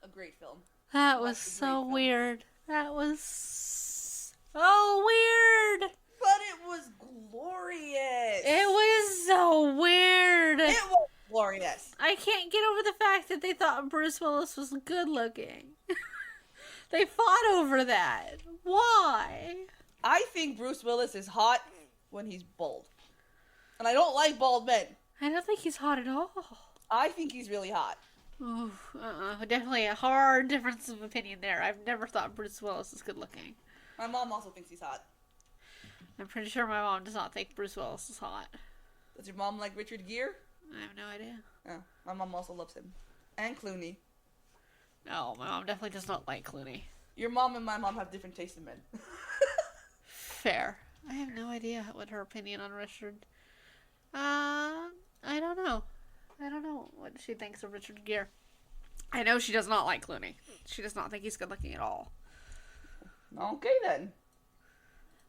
A great film. That was so weird. That was so weird. But it was glorious. It was so weird. It was glorious. I can't get over the fact that they thought Bruce Willis was good looking. They fought over that. Why? I think Bruce Willis is hot when he's bald. And I don't like bald men. I don't think he's hot at all. I think he's really hot. Ooh, definitely a hard difference of opinion there. I've never thought Bruce Willis is good looking. My mom also thinks he's hot. I'm pretty sure my mom does not think Bruce Willis is hot. Does your mom like Richard Gere? I have no idea. Oh, my mom also loves him. And Clooney. No, my mom definitely does not like Clooney. Your mom and my mom have different tastes in men. Fair. I have no idea what her opinion on Richard. I don't know. I don't know what she thinks of Richard Gere. I know she does not like Clooney. She does not think he's good looking at all. Okay then.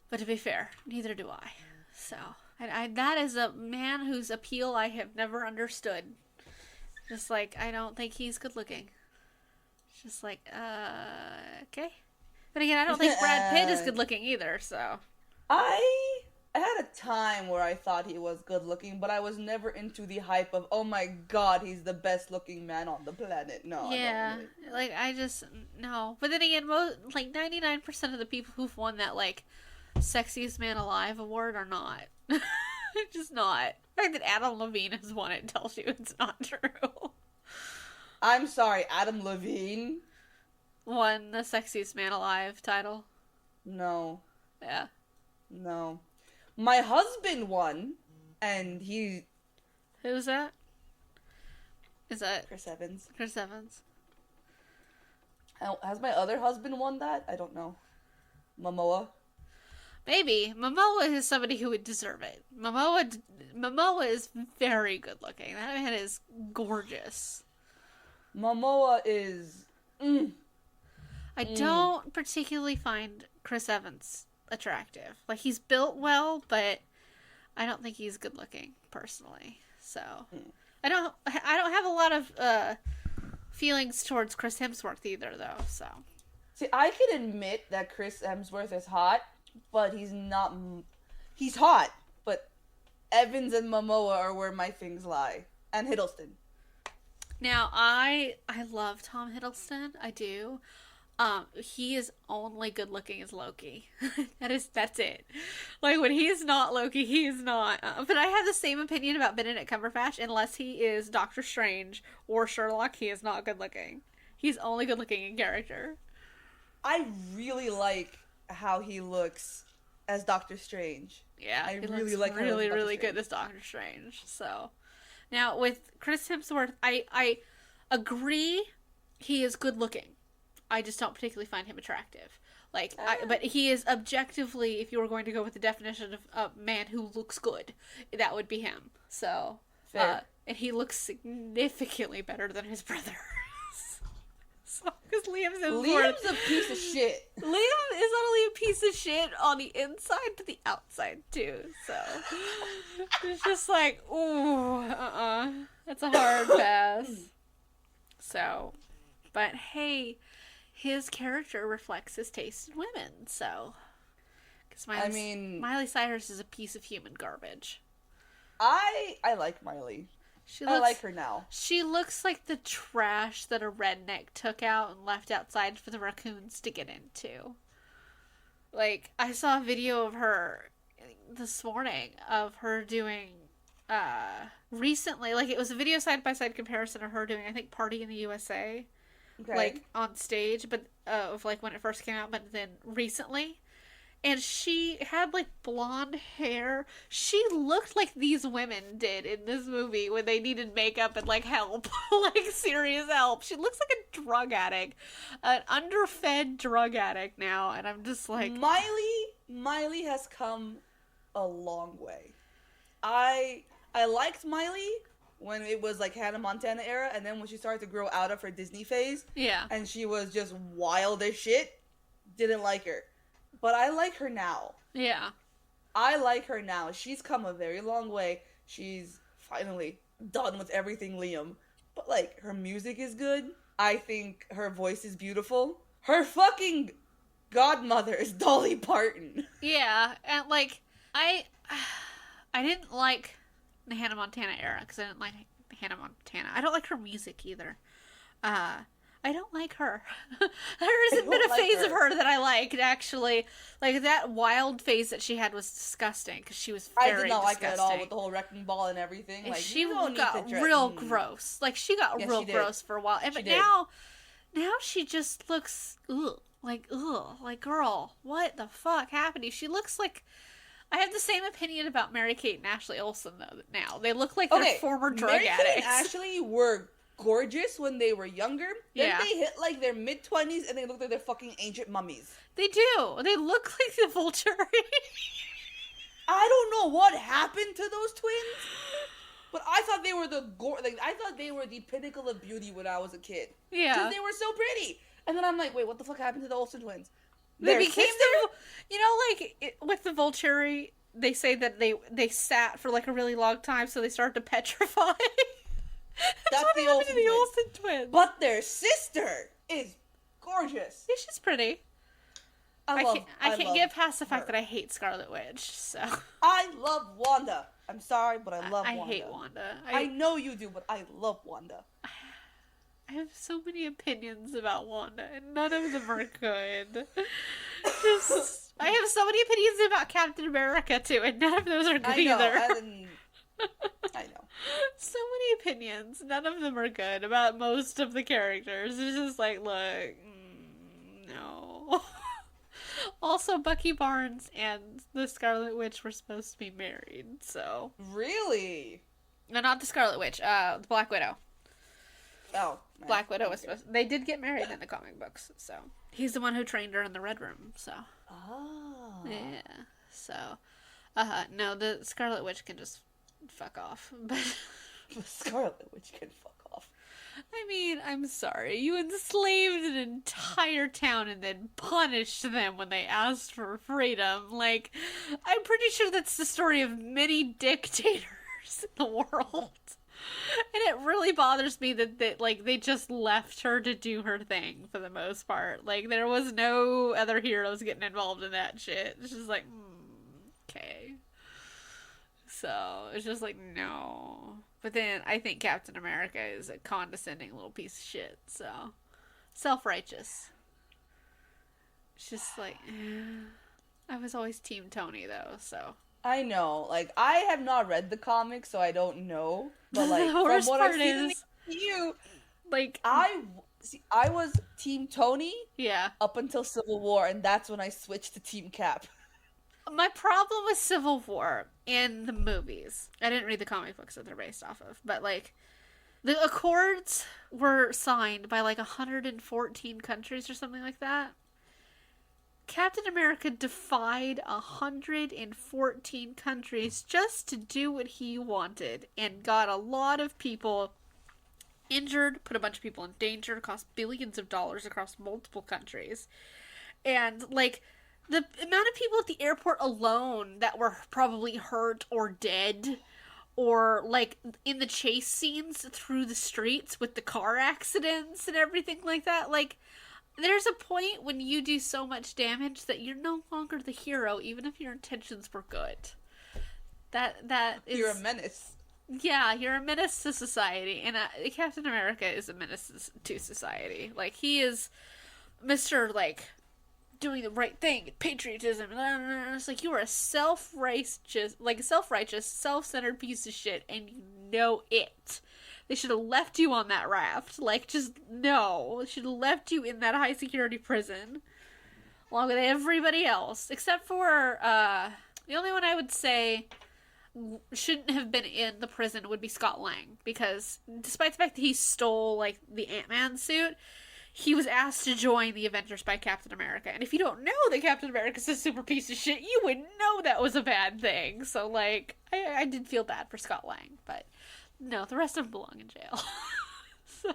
But to be fair, neither do I. So, that is a man whose appeal I have never understood. Just like, I don't think he's good looking. It's just like, okay. But again, I don't think Brad Pitt is good looking either, so. I had a time where I thought he was good looking, but I was never into the hype of, oh my god, he's the best looking man on the planet. No, yeah, I just, no. But then again, 99% of the people who've won that, Sexiest Man Alive award are not. Just not. The fact that Adam Levine has won it tells you it's not true. I'm sorry, Adam Levine won the Sexiest Man Alive title. No. Yeah. No. My husband won, and he... Who's that? Is that... Chris Evans. Chris Evans. Has my other husband won that? I don't know. Momoa? Maybe. Momoa is somebody who would deserve it. Momoa is very good looking. That man is gorgeous. Momoa is... I don't particularly find Chris Evans attractive. He's built well, but I don't think he's good looking, personally. So, I don't have a lot of feelings towards Chris Hemsworth either, though, so. See, I can admit that Chris Hemsworth is hot, but he's not... He's hot, but Evans and Momoa are where my things lie. And Hiddleston. Now, I love Tom Hiddleston. I do. He is only good looking as Loki. That's it. When he's not Loki, he is not. But I have the same opinion about Benedict Cumberbatch. Unless he is Doctor Strange or Sherlock, he is not good looking. He's only good looking in character. I really like how he looks as Doctor Strange. Yeah, I he really looks like really good as Doctor Strange. So, now with Chris Hemsworth, I agree he is good looking. I just don't particularly find him attractive. But he is objectively, if you were going to go with the definition of a man who looks good, that would be him. So, fair. And he looks significantly better than his brother. Because Liam's a piece of shit. Liam is not only a piece of shit on the inside, but the outside too. So it's just ooh, that's a hard pass. So, but hey, his character reflects his taste in women. So, because Miley Cyrus is a piece of human garbage. I like Miley. I like her now. She looks like the trash that a redneck took out and left outside for the raccoons to get into. I saw a video of her this morning of her doing, recently, it was a video side-by-side comparison of her doing, I think, Party in the USA. Okay. On stage, but, of, when it first came out, but then recently. And she had, blonde hair. She looked like these women did in this movie when they needed makeup and, help. Serious help. She looks like a drug addict. An underfed drug addict now. And I'm just Miley has come a long way. I liked Miley when it was, Hannah Montana era, and then when she started to grow out of her Disney phase. Yeah. And she was just wild as shit. Didn't like her. But I like her now. Yeah. I like her now. She's come a very long way. She's finally done with everything Liam. But, her music is good. I think her voice is beautiful. Her fucking godmother is Dolly Parton. Yeah. And, I didn't like the Hannah Montana era because I didn't like Hannah Montana. I don't like her music either. I don't like her. There hasn't been a phase of her that I liked, actually. Like, that wild phase that she had was disgusting, because she was very disgusting. I did not like it at all, with the whole wrecking ball and everything. And like, she got real gross. Like, she got real gross for a while. But now she just looks, like, girl, what the fuck happened to you? She looks like... I have the same opinion about Mary-Kate and Ashley Olsen, though, now. They look like they're former drug addicts. Mary-Kate and Ashley were gorgeous when they were younger. Then they hit, like, their mid-20s, and they look like they're fucking ancient mummies. They do. They look like the Vulture. I don't know what happened to those twins, but I thought they were I thought they were the pinnacle of beauty when I was a kid. Yeah. Because they were so pretty. And then I'm like, wait, what the fuck happened to the Olsen twins? They became with the Volturi, they say that they sat for like a really long time, so they started to petrify. That's what happened to the Olsen twins. But their sister is gorgeous. Yeah, she's pretty. I can't get past the fact that I hate Scarlet Witch. So I love Wanda. I'm sorry, but I love Wanda. I hate Wanda. I know you do, but I love Wanda. I have so many opinions about Wanda, and none of them are good. I have so many opinions about Captain America, too, and none of those are good either. I know. So many opinions. None of them are good about most of the characters. It's just like, look, no. Also, Bucky Barnes and the Scarlet Witch were supposed to be married, so... Really? No, not the Scarlet Witch, the Black Widow. Oh. Black Widow was supposed to... They did get married in the comic books, so... He's the one who trained her in the Red Room, so... Oh. Yeah, so... no, the Scarlet Witch can just fuck off, but... The Scarlet Witch can fuck off. I mean, I'm sorry. You enslaved an entire town and then punished them when they asked for freedom. Like, I'm pretty sure that's the story of many dictators in the world. And it really bothers me that they just left her to do her thing for the most part. Like, there was no other heroes getting involved in that shit. It's just like, okay. So, it's just like, no. But then, I think Captain America is a condescending little piece of shit, so. Self-righteous. It's just like, I was always Team Tony, though, so. I know. Like, I have not read the comics, so I don't know. But, like, from what I've seen in the MCU, like, I was Team Tony up until Civil War, and that's when I switched to Team Cap. My problem with Civil War in the movies, I didn't read the comic books that they're based off of, but, like, the Accords were signed by, like, 114 countries or something like that. Captain America defied 114 countries just to do what he wanted and got a lot of people injured, put a bunch of people in danger, cost billions of dollars across multiple countries. And, like, the amount of people at the airport alone that were probably hurt or dead, or, like, in the chase scenes through the streets with the car accidents and everything like that, like, there's a point when you do so much damage that you're no longer the hero, even if your intentions were good. That is... You're a menace. Yeah, you're a menace to society, and Captain America is a menace to society. Like, he is Mr., like, doing the right thing, patriotism, and it's like, you are a self-righteous, self-centered piece of shit, and you know it. They should have left you on that raft. Like, just, no. They should have left you in that high-security prison. Along with everybody else. Except for, the only one I would say shouldn't have been in the prison would be Scott Lang. Because, despite the fact that he stole, like, the Ant-Man suit, he was asked to join the Avengers by Captain America. And if you don't know that Captain America's a super piece of shit, you would know that was a bad thing. So, like, I did feel bad for Scott Lang, but... No, the rest of them belong in jail. So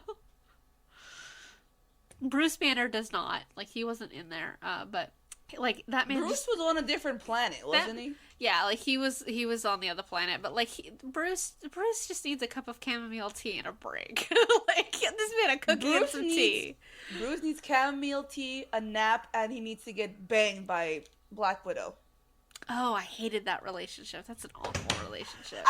Bruce Banner does not. Like, he wasn't in there. But like, that man Bruce was on a different planet, wasn't he? Yeah, like, he was on the other planet, but like, Bruce just needs a cup of chamomile tea and a break. Like, this man a cookie and some tea. Bruce needs chamomile tea, a nap, and he needs to get banged by Black Widow. Oh, I hated that relationship. That's an awful relationship.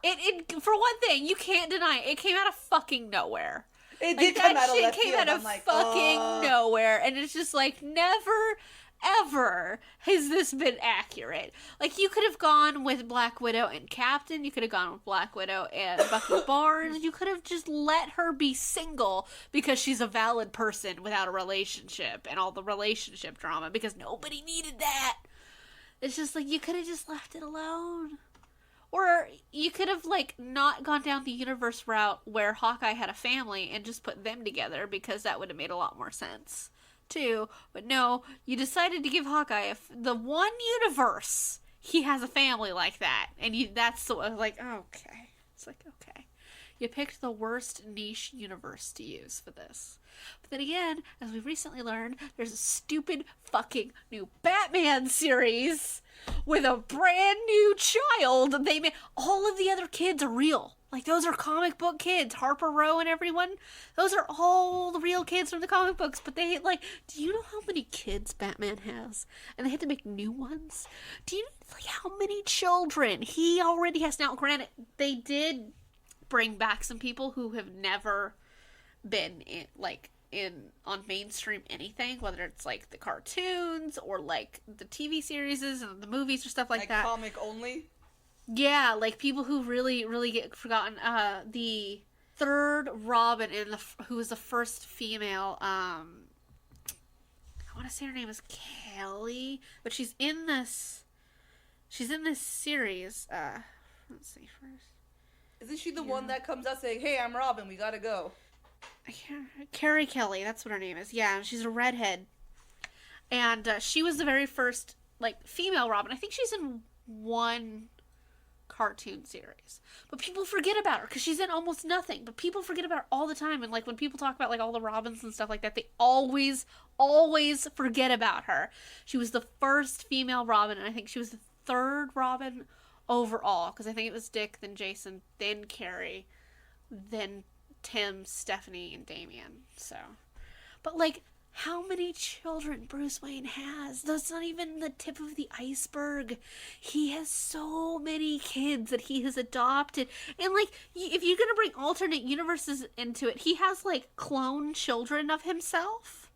It for one thing, you can't deny it came out of fucking nowhere. It Like, did come that out of shit left came field. out of I'm like, fucking nowhere, and it's just like, never, ever has this been accurate. Like, you could have gone with Black Widow and Captain, you could have gone with Black Widow and Bucky Barnes, you could have just let her be single because she's a valid person without a relationship and all the relationship drama, because nobody needed that. It's just like, you could have just left it alone. Or you could have, like, not gone down the universe route where Hawkeye had a family and just put them together, because that would have made a lot more sense, too. But no, you decided to give Hawkeye the one universe he has a family like that. And that's the one, like, okay. It's like, okay. You picked the worst niche universe to use for this. But then again, as we recently learned, there's a stupid fucking new Batman series with a brand new child. They made all of the other kids are real. Like, those are comic book kids. Harper Row and everyone. Those are all the real kids from the comic books. But they, like, do you know how many kids Batman has? And they had to make new ones? Do you know, like, how many children he already has? Now, granted, they did bring back some people who have never been on mainstream anything, whether it's like the cartoons or like the TV series and the movies or stuff like that. Comic only? Yeah, like people who really, really get forgotten. The third Robin who was the first female, I want to say her name is Kelly, but she's in this series. Let's see first. Isn't she the one that comes out saying, "Hey, I'm Robin, we gotta go"? Carrie Kelly, that's what her name is. Yeah, she's a redhead. And she was the very first, like, female Robin. I think she's in one cartoon series. But people forget about her, because she's in almost nothing. But people forget about her all the time. And, like, when people talk about, like, all the Robins and stuff like that, they always, always forget about her. She was the first female Robin, and I think she was the third Robin overall, because I think it was Dick, then Jason, then Carrie, then Tim, Stephanie, and Damian. So, but like, how many children Bruce Wayne has? That's not even the tip of the iceberg. He has so many kids that he has adopted. And like, if you're gonna bring alternate universes into it, he has like clone children of himself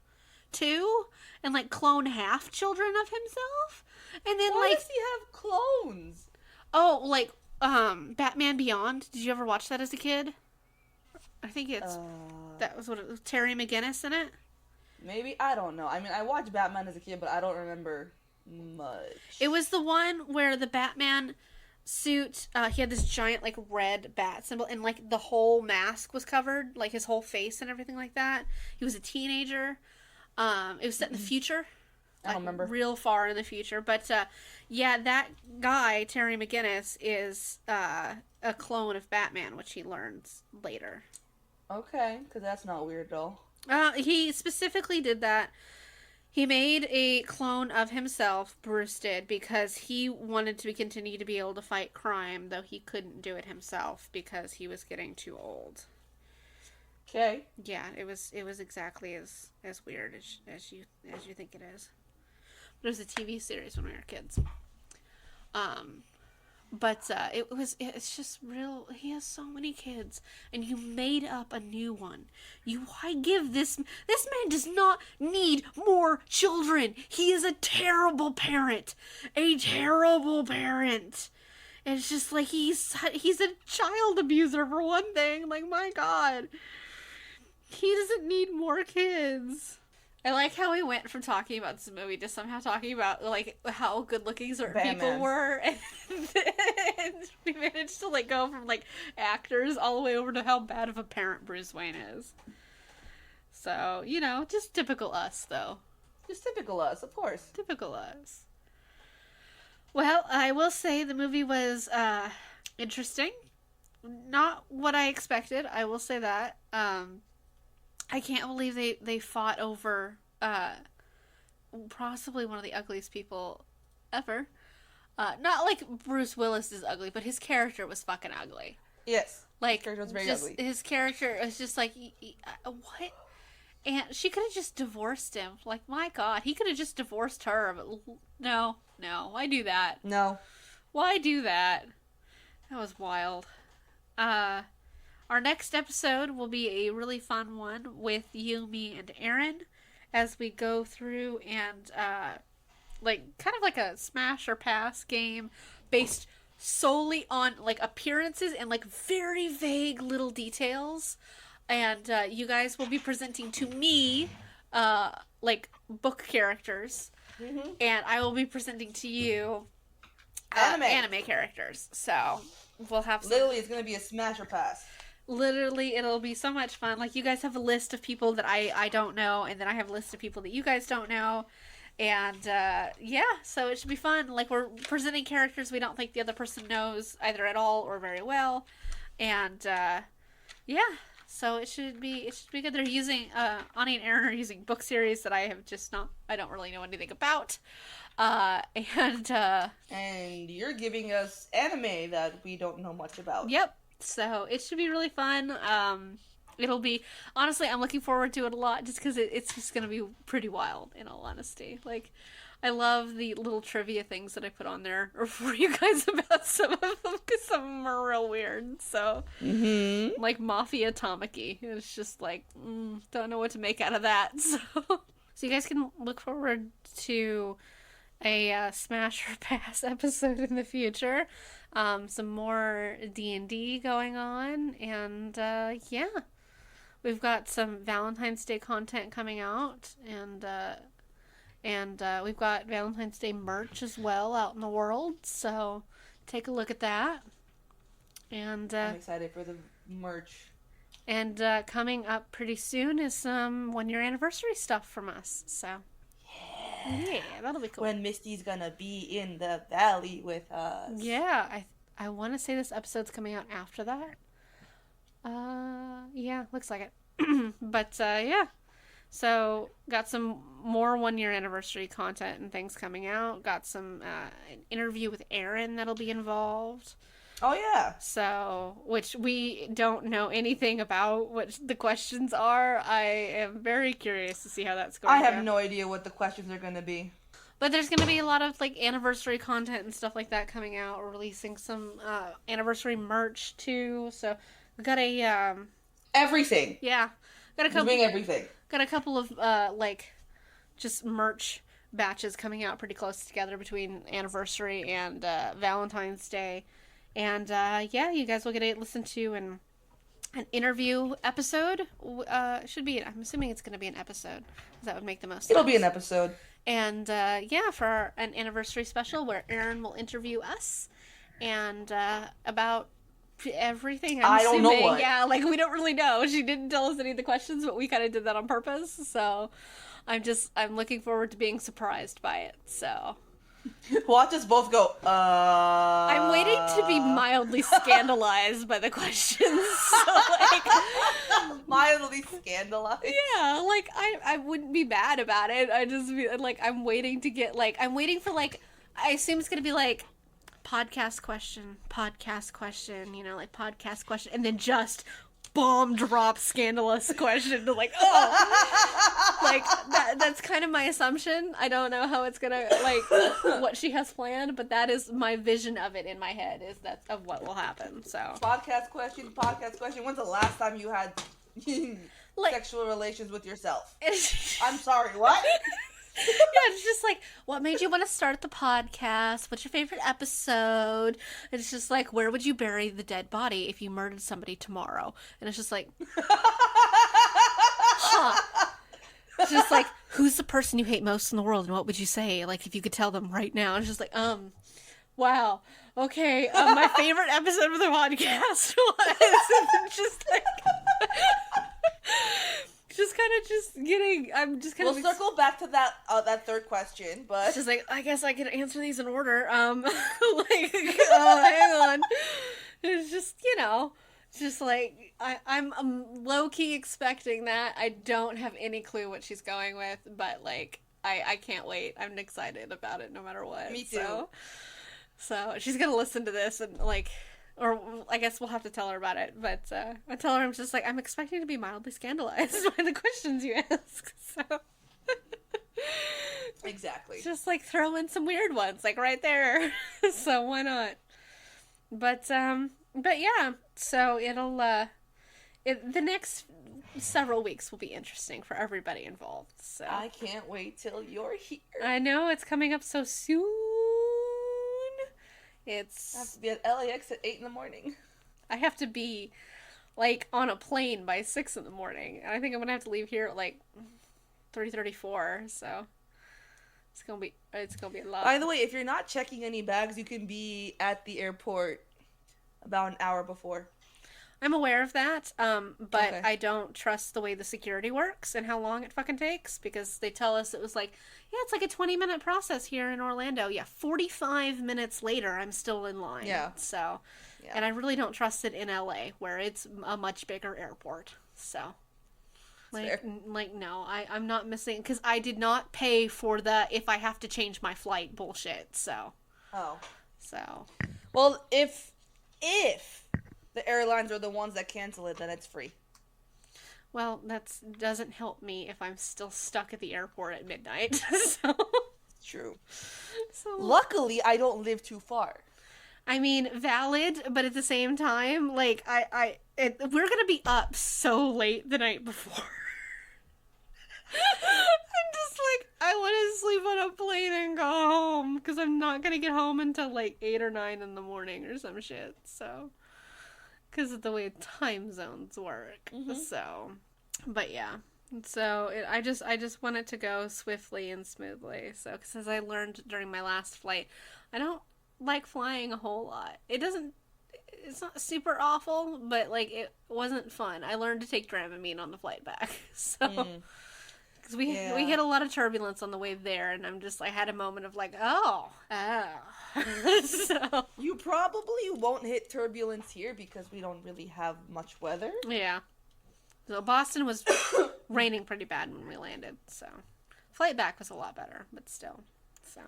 too, and like clone half children of himself. And then Why like, does he have clones? oh, like Batman Beyond. Did you ever watch that as a kid? I think that was what it was. Terry McGinnis in it. Maybe, I don't know. I mean, I watched Batman as a kid, but I don't remember much. It was the one where the Batman suit, he had this giant, like, red bat symbol, and, like, the whole mask was covered, like, his whole face and everything like that. He was a teenager. It was set in the future. I don't remember. Real far in the future. But, yeah, that guy, Terry McGinnis, is a clone of Batman, which he learns later. Okay, because that's not weird at all. He specifically did that. He made a clone of himself, Bruce did, because he wanted to continue to be able to fight crime, though he couldn't do it himself because he was getting too old. Okay. Yeah, it was exactly as weird as you think it is. But it was a TV series when we were kids. But it's just real. He has so many kids, and you made up a new one. Why give this man does not need more children. He is a terrible parent. A terrible parent. And it's just like he's a child abuser for one thing. Like, my God. He doesn't need more kids. I like how we went from talking about this movie to somehow talking about, like, how good-looking certain people were. And we managed to, like, go from, like, actors all the way over to how bad of a parent Bruce Wayne is. So, you know, just typical us, though. Just typical us, of course. Typical us. Well, I will say the movie was interesting. Not what I expected, I will say that. I can't believe they fought over possibly one of the ugliest people ever. Not like Bruce Willis is ugly, but his character was fucking ugly. Yes. Like, his character was very ugly. His character was just like, what? And she could have just divorced him. Like, my God, he could have just divorced her. But no. Why do that? No. Why do that? That was wild. Our next episode will be a really fun one with you, me, and Erin as we go through and like kind of like a smash or pass game based solely on like appearances and like very vague little details. And you guys will be presenting to me like book characters, and I will be presenting to you anime characters. So we'll have some... Literally, it's gonna be a smash or pass. Literally, it'll be so much fun. Like, you guys have a list of people that I don't know, and then I have a list of people that you guys don't know. And, yeah, so it should be fun. Like, we're presenting characters we don't think the other person knows either at all or very well. And, yeah, so it should be good. They're using, Ani and Erin are using book series that I don't really know anything about. And you're giving us anime that we don't know much about. Yep. So it should be really fun. It'll be, honestly, I'm looking forward to it a lot just because it's just going to be pretty wild, in all honesty. Like, I love the little trivia things that I put on there for you guys about some of them, because some of them are real weird. So, like Mafia Tamaki. It's just like, don't know what to make out of that. So you guys can look forward to a Smash or Pass episode in the future. Some more D&D going on, and yeah, we've got some Valentine's Day content coming out, and we've got Valentine's Day merch as well out in the world, so take a look at that. And I'm excited for the merch. And coming up pretty soon is some 1-year anniversary stuff from us, so yeah, that'll be cool. When Misty's gonna be in the valley with us. Yeah, I want to say this episode's coming out after that. Yeah, looks like it. But, yeah. So, got some more 1-year anniversary content and things coming out. Got some, an interview with Erin that'll be involved. Oh, yeah. So, which we don't know anything about what the questions are. I am very curious to see how that's going. I have no idea what the questions are going to be. But there's going to be a lot of, like, anniversary content and stuff like that coming out. We're releasing some anniversary merch, too. So, we got a... everything. Yeah. Got a couple... Doing everything. Got a couple of, like, just merch batches coming out pretty close together between anniversary and Valentine's Day. And, yeah, you guys will get to listen to an interview episode. Should be, I'm assuming it's going to be an episode, because that would make the most sense. It'll be an episode. And, yeah, for an anniversary special where Erin will interview us, and, about everything, I don't know what. Yeah, like, we don't really know. She didn't tell us any of the questions, but we kind of did that on purpose, so I'm looking forward to being surprised by it, so... Watch us both go, I'm waiting to be mildly scandalized by the questions. So, like... mildly scandalized? Yeah, like, I wouldn't be mad about it. I just be, like, I'm waiting to get, like... I'm waiting for, like... I assume it's gonna be, like, podcast question, you know, like, podcast question, and then just... bomb drop scandalous question to like, oh, like that's kind of my assumption. I don't know how it's gonna, like, what she has planned, but that is my vision of it in my head, is that of what will happen. So podcast question. When's the last time you had like, sexual relations with yourself? I'm sorry, what? Yeah, it's just like, what made you want to start the podcast? What's your favorite episode? It's just like, where would you bury the dead body if you murdered somebody tomorrow? And it's just like, huh. It's just like, who's the person you hate most in the world, and what would you say? Like, if you could tell them right now. It's just like, wow, okay, my favorite episode of the podcast was just like... Just kind of just getting, I'm just kind of... We'll circle back to that third question, but... It's just like, I guess I can answer these in order. Like, hang on. It's just, you know, it's just like, I'm low-key expecting that. I don't have any clue what she's going with, but, like, I can't wait. I'm excited about it no matter what. Me too. So she's gonna listen to this and, like... Or I guess we'll have to tell her about it. But I tell her, I'm just like, I'm expecting to be mildly scandalized by the questions you ask. So exactly. Just like throw in some weird ones, like right there. So why not? But yeah. So the next several weeks will be interesting for everybody involved. So I can't wait till you're here. I know it's coming up so soon. I have to be at LAX at 8 in the morning. I have to be like on a plane by 6 in the morning. And I think I'm gonna have to leave here at like 3:34. So it's gonna be a lot. By the way, if you're not checking any bags, you can be at the airport about an hour before. I'm aware of that, but Okay. I don't trust the way the security works and how long it fucking takes, because they tell us it was like, yeah, it's like a 20-minute process here in Orlando. Yeah, 45 minutes later, I'm still in line. Yeah. So, Yeah. and I really don't trust it in LA, where it's a much bigger airport. So, Fair. no, I'm not missing, because I did not pay for the if I have to change my flight bullshit. So, Oh. so. Well, if the airlines are the ones that cancel it, then it's free. Well, that doesn't help me if I'm still stuck at the airport at midnight. So, True. so Luckily, I don't live too far. I mean, valid, but at the same time, like we're gonna be up so late the night before. I'm just like, I want to sleep on a plane and go home, because I'm not gonna get home until like 8 or 9 in the morning or some shit. So, because of the way time zones work. So, but yeah. So I just want it to go swiftly and smoothly. So, because as I learned during my last flight, I don't like flying a whole lot. It's not super awful, but like it wasn't fun. I learned to take Dramamine on the flight back. So, because we hit a lot of turbulence on the way there, and I had a moment of like, oh. So You probably won't hit turbulence here because we don't really have much weather. yeah. So Boston was raining pretty bad when we landed. So flight back was a lot better, but still. So.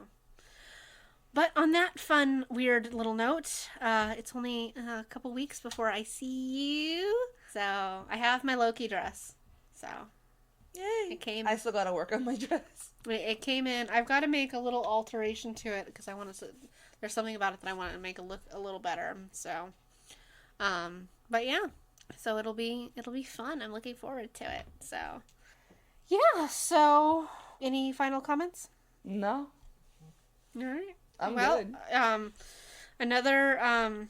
But on that fun, weird little note, it's only a couple weeks before I see you. So I have my Loki dress. So Yay! it came. I still gotta work on my dress. It came in. I've got to make a little alteration to it because I want to. There's something about it that I want to make it look a little better. So, but yeah. So it'll be fun. I'm looking forward to it. So, yeah. So, any final comments? No. All right. I'm good. Good. Another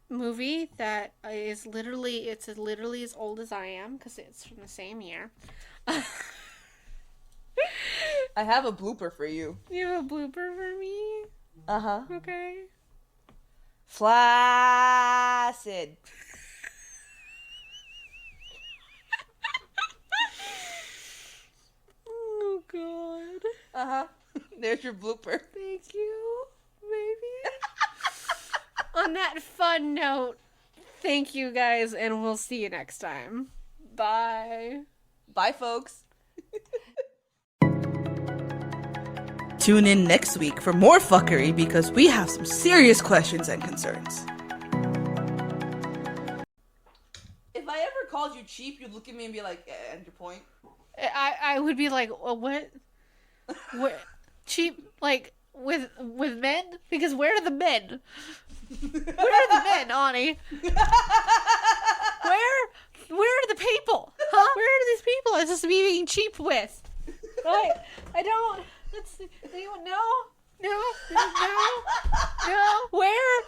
movie that is literally as old as I am because it's from the same year. I have a blooper for you. You have a blooper for me? Uh-huh. Okay. Flaccid. Oh, God. Uh-huh. There's your blooper. Thank you, baby. On that fun note, thank you guys, and we'll see you next time. Bye. Bye, folks. Tune in next week for more fuckery because we have some serious questions and concerns. If I ever called you cheap, you'd look at me and be like, and your point? I would be like, what? What? Cheap, like, with men? Because where are the men? Where are the men, Ani? Where are the people? Huh? Where are these people I'm supposed to be being cheap with? I don't. Let's. No. Where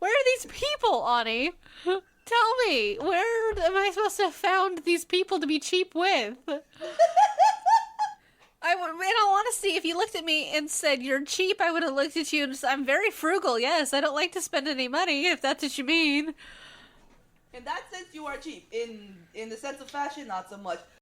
are these people, Ani? Tell me, where am I supposed to have found these people to be cheap with? In all honesty, if you looked at me and said you're cheap, I would have looked at you and said, I'm very frugal. Yes, I don't like to spend any money, if that's what you mean. In that sense, you are cheap. In the sense of fashion, not so much.